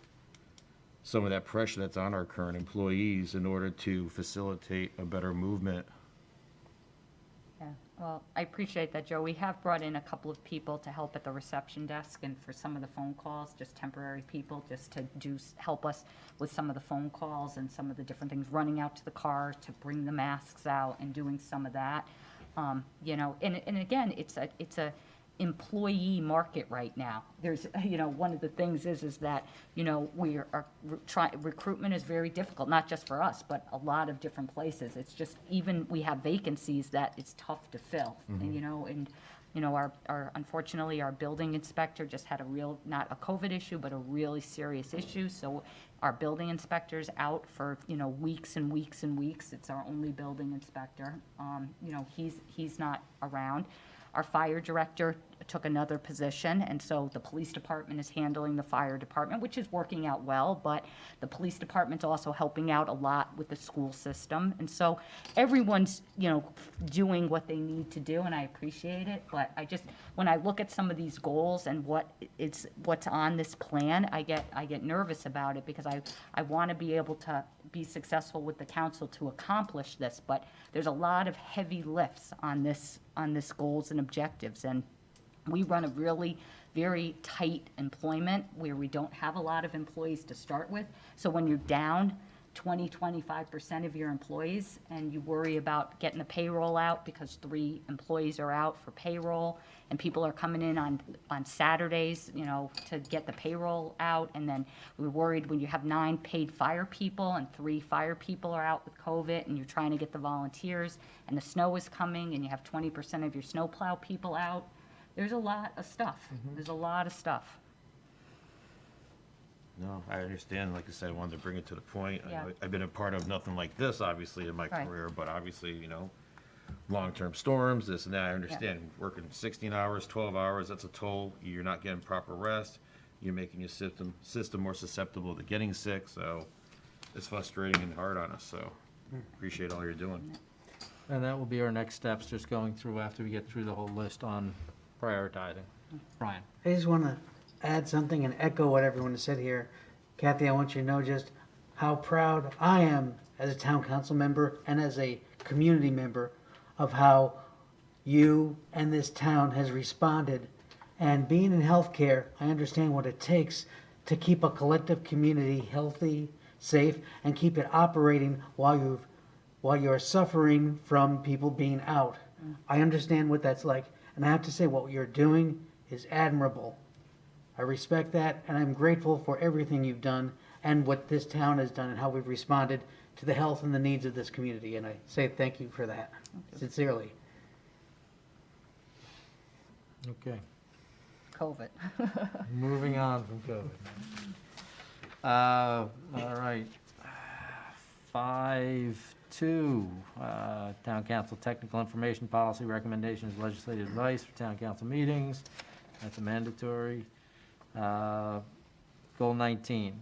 some of that pressure that's on our current employees in order to facilitate a better movement? Yeah, well, I appreciate that, Joe. We have brought in a couple of people to help at the reception desk and for some of the phone calls, just temporary people, just to help us with some of the phone calls and some of the different things, running out to the car to bring the masks out and doing some of that. You know, and again, it's a employee market right now. There's, you know, one of the things is that, you know, recruitment is very difficult, not just for us, but a lot of different places. It's just, even we have vacancies that it's tough to fill. And, you know, our unfortunately, our building inspector just had not a COVID issue, but a really serious issue. So our building inspector's out for, you know, weeks and weeks and weeks. It's our only building inspector. You know, he's not around. Our fire director took another position, and so the police department is handling the fire department, which is working out well, but the police department's also helping out a lot with the school system. And so everyone's, you know, doing what they need to do, and I appreciate it. But I just, when I look at some of these goals and what's on this plan, I get nervous about it, because I want to be able to be successful with the council to accomplish this, but there's a lot of heavy lifts on this goals and objectives. And we run a really very tight employment where we don't have a lot of employees to start with. So when you're down 20-25% of your employees and you worry about getting the payroll out because 3 employees are out for payroll, and people are coming in on Saturdays, you know, to get the payroll out, and then we're worried when you have 9 paid fire people and 3 fire people are out with COVID, and you're trying to get the volunteers, and the snow is coming, and you have 20% of your snowplow people out. There's a lot of stuff. There's a lot of stuff. No, I understand. Like I said, I wanted to bring it to the point. Yeah. I've been a part of nothing like this, obviously, in my Right. career, but obviously, you know, long-term storms, this and that. I understand. Working 16 hours, 12 hours, that's a toll. You're not getting proper rest. you're making your system more susceptible to getting sick, so it's frustrating and hard on us, so appreciate all you're doing. And that will be our next steps, just going through after we get through the whole list on prioritizing. Brian? I just want to add something and echo what everyone has said here. Kathy, I want you to know just how proud I am as a town council member and as a community member of how you and this town has responded. And being in healthcare, I understand what it takes to keep a collective community healthy, safe, and keep it operating while you're suffering from people being out. I understand what that's like. And I have to say, what you're doing is admirable. I respect that, and I'm grateful for everything you've done and what this town has done and how we've responded to the health and the needs of this community. And I say thank you for that, sincerely. Okay, COVID. moving on from COVID. All right. 5.2, Town Council Technical Information Policy Recommendations, Legislative Advice for Town Council Meetings. That's a mandatory. Goal 19,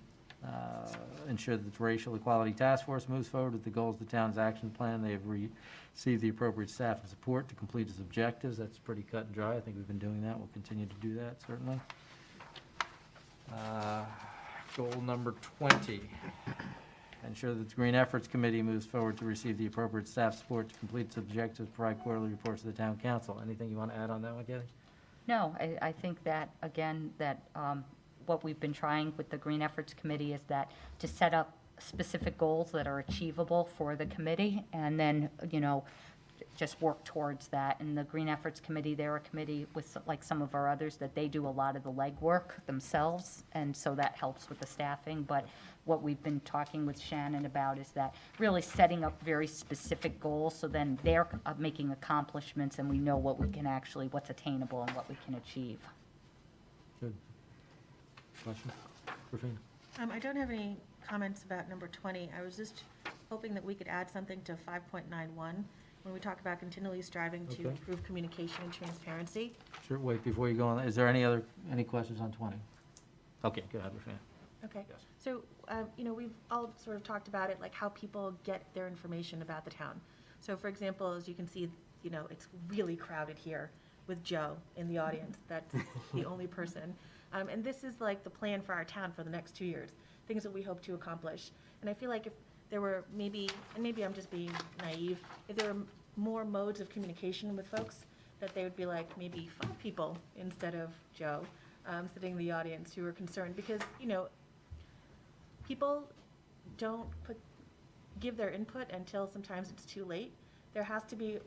ensure that the Racial Equality Task Force moves forward with the goals of the town's action plan. They have received the appropriate staff and support to complete its objectives. That's pretty cut and dry. I think we've been doing that. We'll continue to do that, certainly. Goal number 20, ensure that the Green Efforts Committee moves forward to receive the appropriate staff support to complete its objectives, provide quarterly reports to the town council. Anything you want to add on that one, Kathy? No, I think that, again, that what we've been trying with the Green Efforts Committee is that to set up specific goals that are achievable for the committee, and then, just work towards that. And the Green Efforts Committee, they're a committee with, like some of our others, that they do a lot of the legwork themselves, and so that helps with the staffing. But what we've been talking with Shannon about is that really setting up very specific goals, so then they're making accomplishments, and we know what we can actually, what's attainable and what we can achieve. Good. Question? Rufina? I don't have any comments about number 20. I was just hoping that we could add something to 5.91 when we talk about continually striving to Okay. improve communication and transparency. Sure, wait, before you go on, is there any questions on 20? Okay, go ahead, Rufina. Okay. Yes. So, we've all sort of talked about it, like how people get their information about the town. So for example, as you can see, it's really crowded here with Joe in the audience. That's the only person. And this is like the plan for our town for the next 2 years, things that we hope to accomplish. And I feel like if there were maybe I'm just being naive, if there were more modes of communication with folks, that they would be like maybe 5 people instead of Joe sitting in the audience who are concerned. Because, people don't give their input until sometimes it's too late. There has to be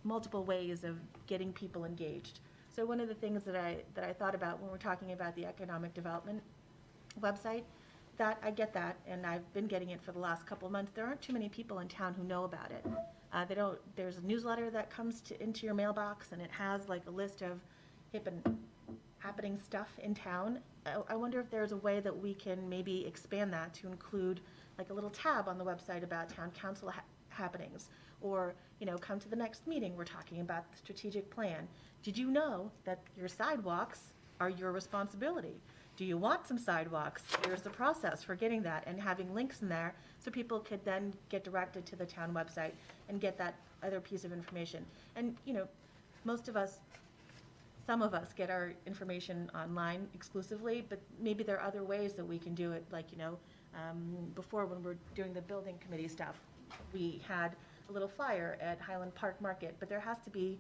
multiple ways of getting people engaged. So one of the things that I thought about when we're talking about the economic development website, that I get that, and I've been getting it for the last couple of months. There aren't too many people in town who know about it. There's a newsletter that comes into your mailbox, and it has like a list of hip and happening stuff in town. I wonder if there's a way that we can maybe expand that to include like a little tab on the website about town council happenings, or come to the next meeting, we're talking about the strategic plan. Did you know that your sidewalks are your responsibility? Do you want some sidewalks? Here's the process for getting that, and having links in there so people could then get directed to the town website and get that other piece of information. And some of us get our information online exclusively, but maybe there are other ways that we can do it. Like, before when we're doing the building committee stuff, we had a little flyer at Highland Park Market, but there has to be,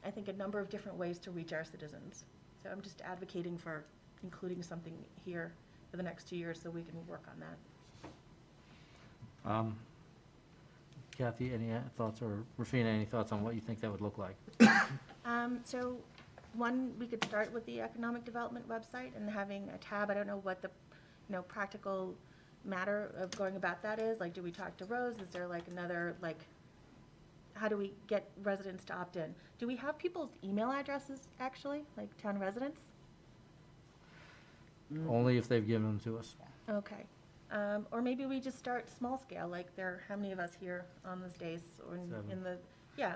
I think, a number of different ways to reach our citizens. So I'm just advocating for including something here for the next 2 years so we can work on that. Kathy, any thoughts, or Rufina, any thoughts on what you think that would look like? So one, we could start with the economic development website and having a tab. I don't know what the practical matter of going about that is. Like, do we talk to Rose? Is there like another, how do we get residents to opt in? Do we have people's email addresses actually, like town residents? Only if they've given them to us. Okay. Or maybe we just start small scale, like how many of us here on this days or in the Yeah,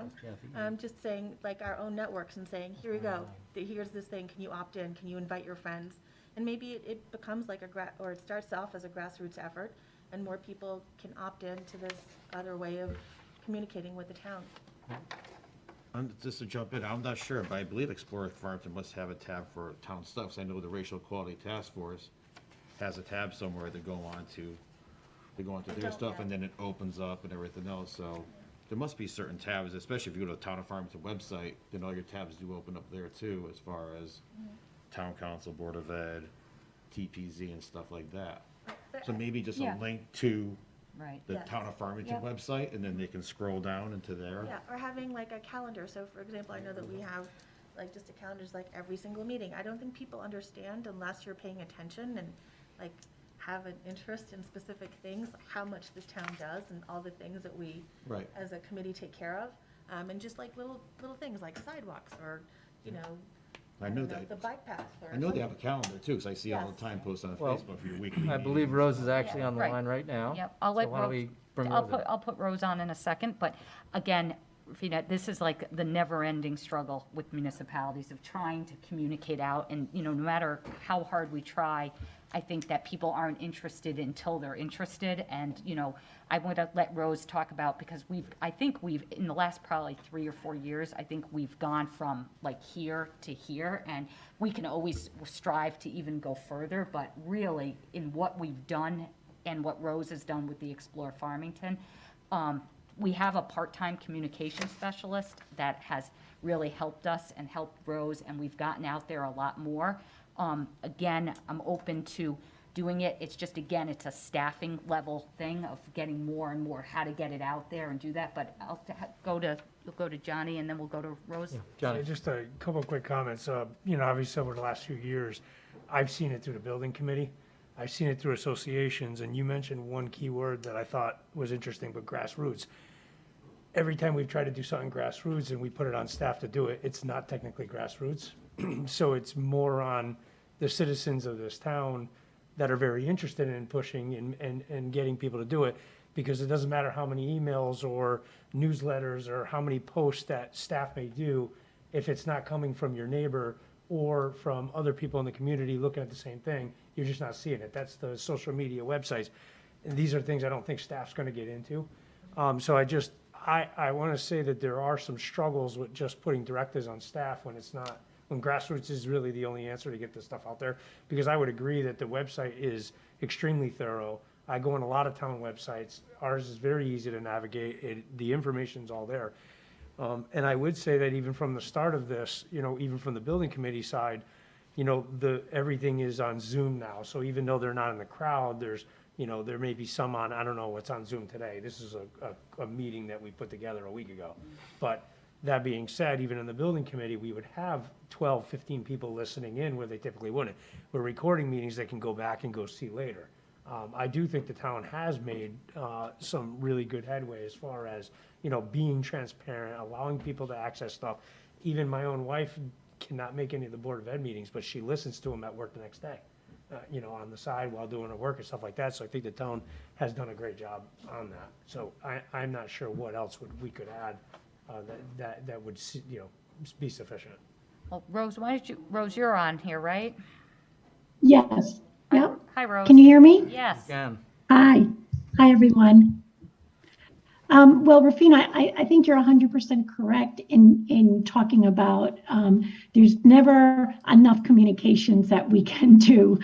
just saying, like, our own networks and saying, here you go, here's this thing, can you opt in, can you invite your friends? And maybe it becomes like or it starts off as a grassroots effort, and more people can opt in to this other way of communicating with the town. Just to jump in, I'm not sure, but I believe Explorer Farmington must have a tab for town stuff. So I know the Racial Equality Task Force has a tab somewhere to go on to their stuff, and then it opens up and everything else. So there must be certain tabs, especially if you go to the Town of Farmington website, then all your tabs do open up there too, as far as Town Council, Board of Ed, TPZ and stuff like that. So maybe just a Yeah. link to Right. the Yes. Town of Farmington Yep. website, and then they can scroll down into there. Yeah, or having like a calendar. So for example, I know that we have like just a calendar, like every single meeting. I don't think people understand unless you're paying attention and like have an interest in specific things, how much this town does and all the things that we Right. as a committee take care of. And just like little things like sidewalks or, you know, I know don't that. the bike path or I know they have a something. calendar too, because I see all the Yes. time posts on Well, Facebook for your weekly I believe meetings. Rose is actually on the Right. line right now. Yep, I'll So let why don't Rose, we bring I'll Rose put, in? I'll put Rose on in a second, but again, Rafina, this is like the never-ending struggle with municipalities of trying to communicate out, and, you know, no matter how hard we try, I think that people aren't interested until they're interested, and, you know, I want to let Rose talk about, because I think we've, in the last probably 3 or 4 years, I think we've gone from like here to here, and we can always strive to even go further, but really, in what we've done and what Rose has done with the Explore Farmington, we have a part-time communication specialist that has really helped us and helped Rose, and we've gotten out there a lot more. Again, I'm open to doing it. It's just, again, it's a staffing level thing of getting more and more how to get it out there and do that. But we'll go to Johnny, and then we'll go to Rose. Johnny? Just a couple of quick comments. You know, obviously over the last few years, I've seen it through the building committee. I've seen it through associations, and you mentioned one key word that I thought was interesting, but grassroots. Every time we've tried to do something grassroots and we put it on staff to do it, it's not technically grassroots. So it's more on the citizens of this town that are very interested in pushing and getting people to do it, because it doesn't matter how many emails or newsletters or how many posts that staff may do, if it's not coming from your neighbor or from other people in the community looking at the same thing, you're just not seeing it. That's the social media websites. And these are things I don't think staff's gonna get into. So I want to say that there are some struggles with just putting directives on staff when it's not, when grassroots is really the only answer to get this stuff out there. Because I would agree that the website is extremely thorough. I go on a lot of town websites. Ours is very easy to navigate. The information's all there. And I would say that even from the start of this, you know, even from the building committee side, you know, everything is on Zoom now. So even though they're not in the crowd, there's, you know, there may be some on, I don't know what's on Zoom today. This is a meeting that we put together a week ago. But that being said, even in the building committee, we would have 12, 15 people listening in where they typically wouldn't. We're recording meetings they can go back and go see later. I do think the town has made some really good headway as far as, you know, being transparent, allowing people to access stuff. Even my own wife cannot make any of the Board of Ed meetings, but she listens to them at work the next day. You know, on the side while doing her work and stuff like that. So I think the town has done a great job on that. So I'm not sure what else we could add that would, you know, be sufficient. Well, Rose, Rose, you're on here, right? Yes. Yep. Hi, Rose. Can you hear me? Yes. Again. Hi. Hi, everyone. Well, Rafina, I think you're 100% correct in talking about there's never enough communications that we can do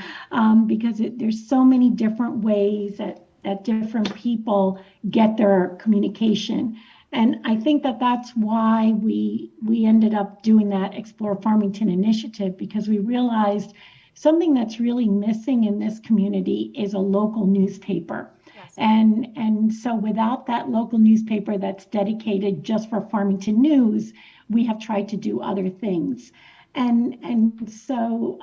because there's so many different ways that different people get their communication. And I think that that's why we ended up doing that Explore Farmington initiative, because we realized something that's really missing in this community is a local newspaper. Yes. And so without that local newspaper that's dedicated just for Farmington news, we have tried to do other things. And so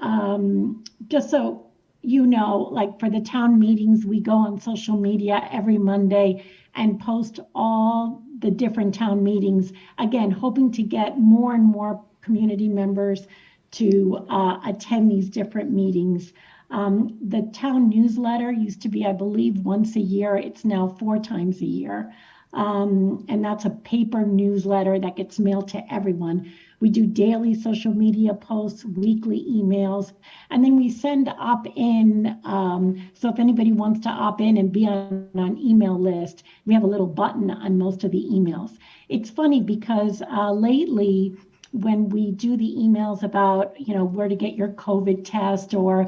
just so you know, like for the town meetings, we go on social media every Monday and post all the different town meetings, again, hoping to get more and more community members to attend these different meetings. The town newsletter used to be, I believe, once a year. It's now 4 times a year. And that's a paper newsletter that gets mailed to everyone. We do daily social media posts, weekly emails, and then we send opt-in. So if anybody wants to opt in and be on an email list, we have a little button on most of the emails. It's funny because lately, when we do the emails about, where to get your COVID test, or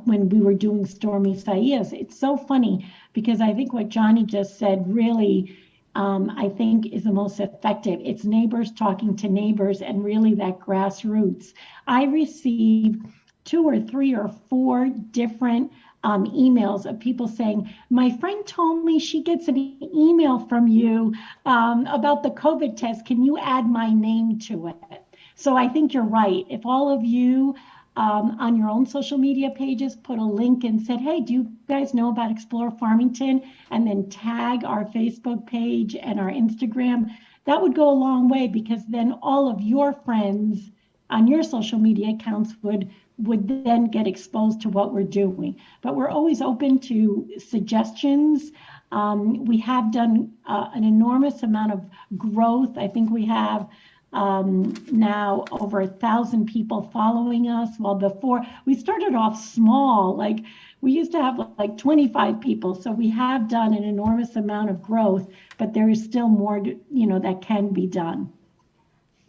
when we were doing Stormy Saez, it's so funny because I think what Johnny just said really, I think, is the most effective. It's neighbors talking to neighbors and really that grassroots. I receive 2 or 3 or 4 different emails of people saying, my friend told me she gets an email from you about the COVID test. Can you add my name to it? So I think you're right. If all of you on your own social media pages put a link and said, hey, do you guys know about Explore Farmington? And then tag our Facebook page and our Instagram, that would go a long way, because then all of your friends on your social media accounts would then get exposed to what we're doing. But we're always open to suggestions. We have done an enormous amount of growth. I think we have now over 1,000 people following us. While before we started off small, like we used to have like 25 people. So we have done an enormous amount of growth, but there is still more, that can be done.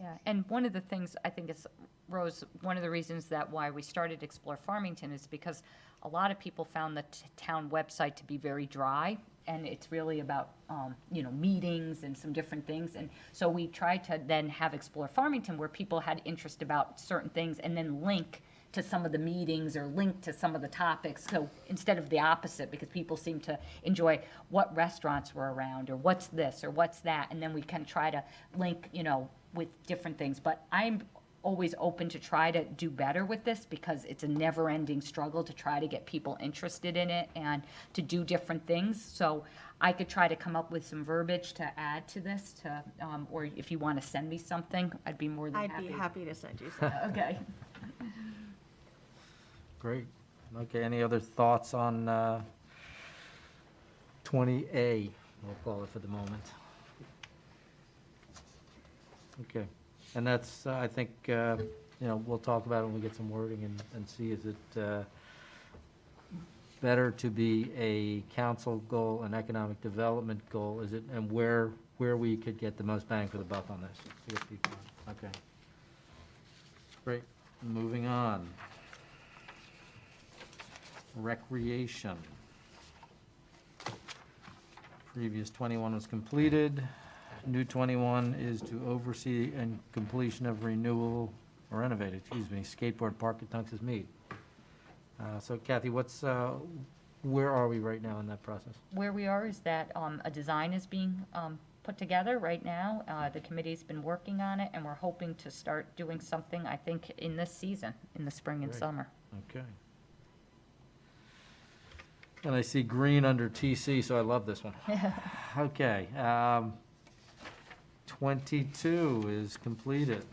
Yeah, and one of the things I think is, Rose, one of the reasons that why we started Explore Farmington is because a lot of people found the town website to be very dry, and it's really about, meetings and some different things. And so we tried to then have Explore Farmington, where people had interest about certain things, and then link to some of the meetings or link to some of the topics. So instead of the opposite, because people seem to enjoy what restaurants were around, or what's this or what's that, and then we can try to link, with different things. But I'm always open to try to do better with this, because it's a never-ending struggle to try to get people interested in it and to do different things. So I could try to come up with some verbiage to add to this, or if you want to send me something, I'd be more than happy. I'd be happy to send you something. Okay. Great. Okay, any other thoughts on 20A, we'll call it for the moment? Okay. And that's, I think, we'll talk about it when we get some wording and see, is it better to be a council goal, an economic development goal? Is it, and where we could get the most bang for the buck on this? Okay. Great. Moving on. Recreation. Previous 21 was completed. New 21 is to oversee and completion of renewal, or renovate, skateboard park at Tungus Mead. So Kathy, where are we right now in that process? Where we are is that a design is being put together right now. The committee's been working on it, and we're hoping to start doing something, I think, in this season, in the spring and Great. summer. Okay. And I see green under TC, so I love this one. Okay. 22 is completed.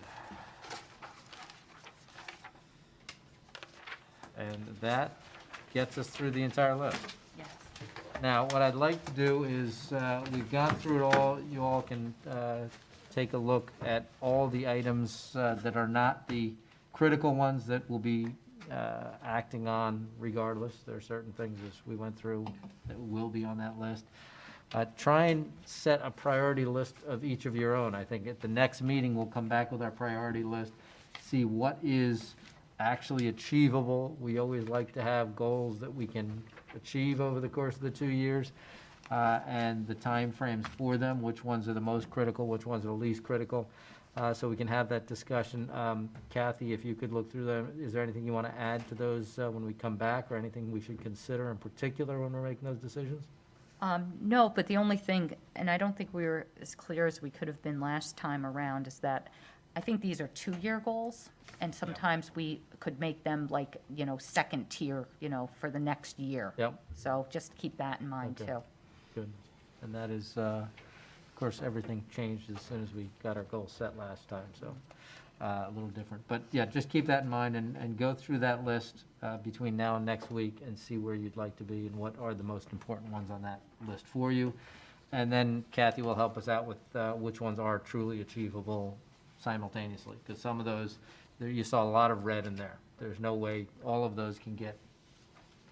And that gets us through the entire list. Yes. Now, what I'd like to do is, we've gone through it all. You all can take a look at all the items that are not the critical ones that will be acting on regardless. There are certain things, as we went through, that will be on that list. Try and set a priority list of each of your own. I think at the next meeting, we'll come back with our priority list, see what is actually achievable. We always like to have goals that we can achieve over the course of the 2 years, and the timeframes for them, which ones are the most critical, which ones are the least critical, so we can have that discussion. Kathy, if you could look through them, is there anything you want to add to those when we come back, or anything we should consider in particular when we're making those decisions? No, but the only thing, and I don't think we were as clear as we could have been last time around, is that I think these are 2-year goals, and sometimes we could make them like, second tier, for the next year. Yep. So just keep that in mind, Okay. too. Good. And that is, of course, everything changed as soon as we got our goals set last time, so a little different. But yeah, just keep that in mind and go through that list between now and next week and see where you'd like to be and what are the most important ones on that list for you. And then Kathy will help us out with which ones are truly achievable simultaneously, because some of those, you saw a lot of red in there. There's no way all of those can get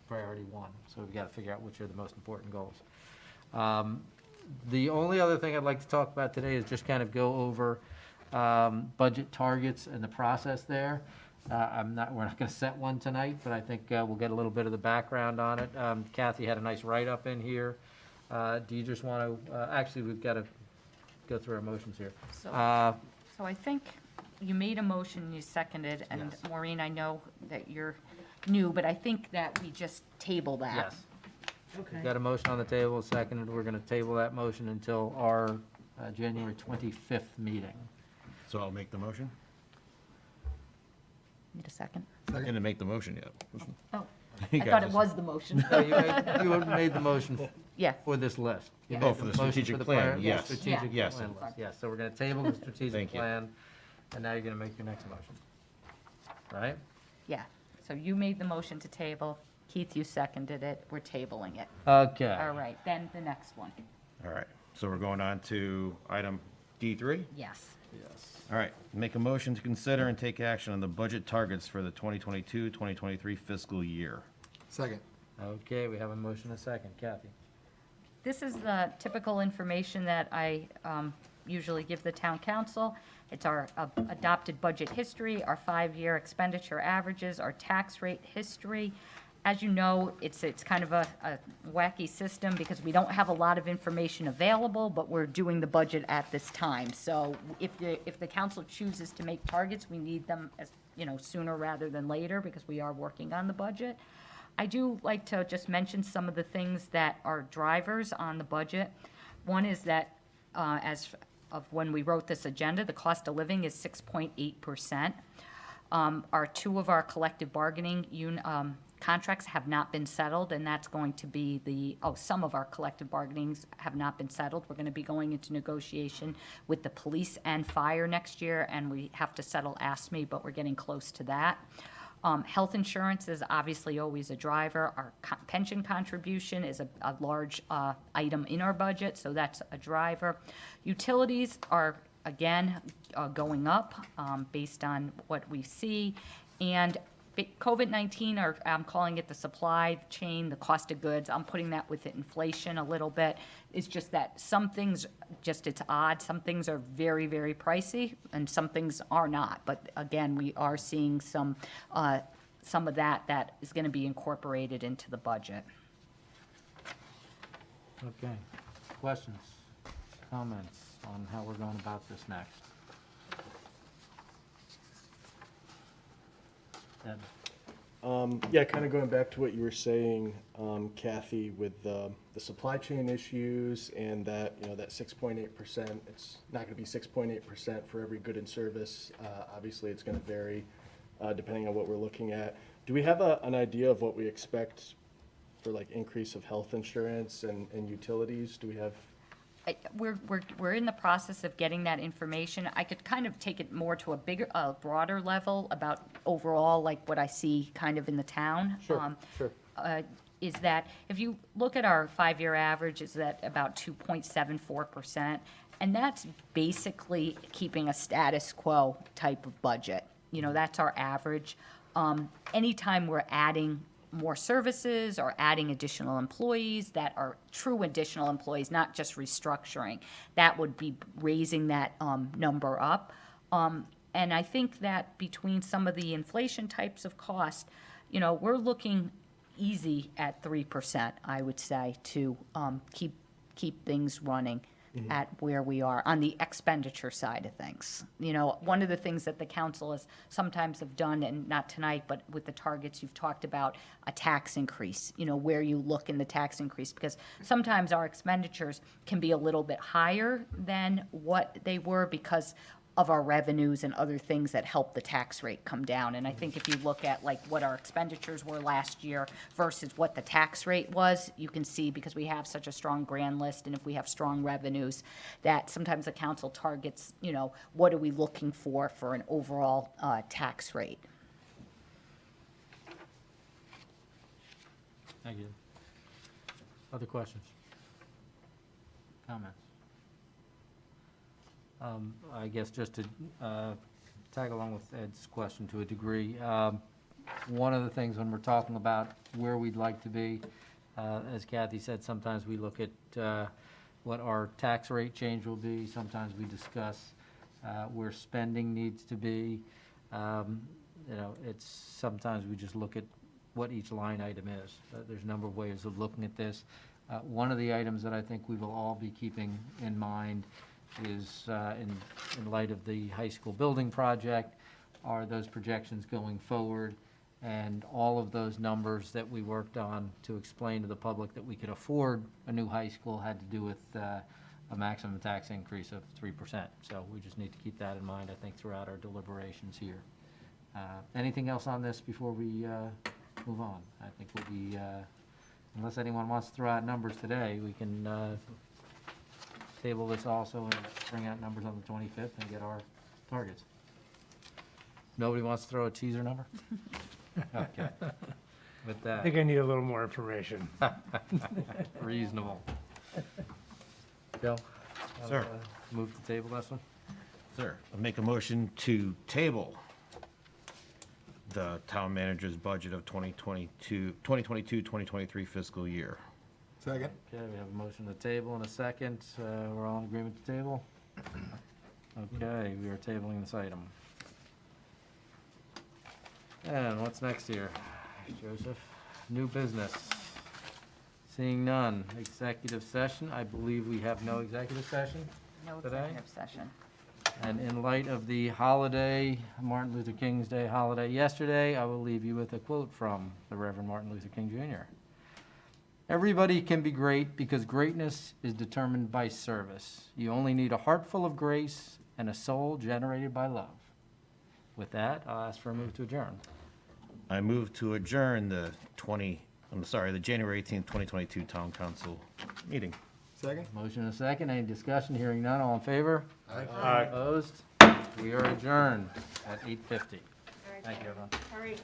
priority one, so we've got to figure out which are the most important goals. The only other thing I'd like to talk about today is just kind of go over budget targets and the process there. We're not going to set one tonight, but I think we'll get a little bit of the background on it. Kathy had a nice write-up in here. Do you just want to, actually, we've got to go through our motions here. So I think you made a motion, you seconded, and Yes. Maureen, I know that you're new, but I think that we just table that. Yes. We've got a motion on the table, seconded. We're going to table that motion until our January 25th meeting. So I'll make the motion? Need a second? I didn't make the motion yet. Oh, You I guys thought it just- was the motion. No, you made the motion Yeah, for this list. You Yeah. made Oh, for the motion strategic the plan, the yes. Strategic Yes. plan list, yes. So we're going to table the strategic Thank you. plan, and now you're going to make your next motion. Right? yeah. So you made the motion to table. Keith, you seconded it. We're tabling it. Okay. All right, then the next one. All right, so we're going on to item D3? Yes. Yes. All right, make a motion to consider and take action on the budget targets for the 2022-2023 fiscal year. Second. Okay, we have a motion, a second. Kathy? This is the typical information that I usually give the town council. It's our adopted budget history, our 5-year expenditure averages, our tax rate history. As you know, it's kind of a wacky system because we don't have a lot of information available, but we're doing the budget at this time. So if the council chooses to make targets, we need them as, sooner rather than later because we are working on the budget. I do like to just mention some of the things that are drivers on the budget. One is that, as of when we wrote this agenda, the cost of living is 6.8%. Two of our collective bargaining contracts have not been settled, and that's going to be some of our collective bargainings have not been settled. We're going to be going into negotiation with the police and fire next year, and we have to settle ASME, but we're getting close to that. Health insurance is obviously always a driver. Our pension contribution is a large item in our budget, so that's a driver. Utilities are, again, going up based on what we see. And COVID-19, or I'm calling it the supply chain, the cost of goods, I'm putting that with inflation a little bit. It's just that some things, it's odd. Some things are very, very pricey, and some things are not. But again, we are seeing some of that is going to be incorporated into the budget. Okay. Questions, comments on how we're going about this next? Ed? Yeah, kind of going back to what you were saying, Kathy, with the supply chain issues and that, that 6.8%, it's not going to be 6.8% for every good and service. Obviously, it's going to vary depending on what we're looking at. Do we have an idea of what we expect for like increase of health insurance and utilities? Do we have? We're in the process of getting that information. I could kind of take it more to a broader level about overall, like what I see kind of in the town. Sure. Is that if you look at our 5-year average, is that about 2.74%, and that's basically keeping a status quo type of budget. That's our average. Anytime we're adding more services or adding additional employees that are true additional employees, not just restructuring, that would be raising that number up. And I think that between some of the inflation types of cost, we're looking easy at 3%, I would say, to keep things running at where we are on the expenditure side of things. One of the things that the council has sometimes have done, and not tonight, but with the targets you've talked about, a tax increase, where you look in the tax increase, because sometimes our expenditures can be a little bit higher than what they were because of our revenues and other things that help the tax rate come down. And I think if you look at like what our expenditures were last year versus what the tax rate was, you can see, because we have such a strong grand list and if we have strong revenues, that sometimes the council targets, what are we looking for an overall tax rate. Thank you. Other questions? Comments? I guess just to tag along with Ed's question to a degree, one of the things when we're talking about where we'd like to be, as Kathy said, sometimes we look at what our tax rate change will be. Sometimes we discuss where spending needs to be. It's sometimes we just look at what each line item is. There's a number of ways of looking at this. One of the items that I think we will all be keeping in mind is, in light of the high school building project, are those projections going forward, and all of those numbers that we worked on to explain to the public that we could afford a new high school had to do with a maximum tax increase of 3%. So we just need to keep that in mind, I think, throughout our deliberations here. Anything else on this before we move on? I think we'll be, unless anyone wants to throw out numbers today, we can table this also and bring out numbers on the 25th and get our targets. Nobody wants to throw a teaser number? Okay. With I that, think I need a little more information. reasonable. Joe? Sir. Move to table this one? Sir, I make a motion to table the town manager's budget of 2022-2023 fiscal year. Second. Okay, we have a motion to table and a second. We're all in agreement to table? Okay, we are tabling this item. And what's next here, Joseph? New business. Seeing none. Executive session. I believe we have no executive session. No Today? executive session. And in light of the holiday, Martin Luther King's Day holiday yesterday, I will leave you with a quote from the Reverend Martin Luther King Jr. Everybody can be great because greatness is determined by service. You only need a heart full of grace and a soul generated by love. With that, I'll ask for a move to adjourn. I move to adjourn the January 18th, 2022 town council meeting. Second. Motion and a second. Any discussion? Hearing none. All in favor? Aye. Opposed? We are adjourned at 8:50. Thank you, everyone. Hurry.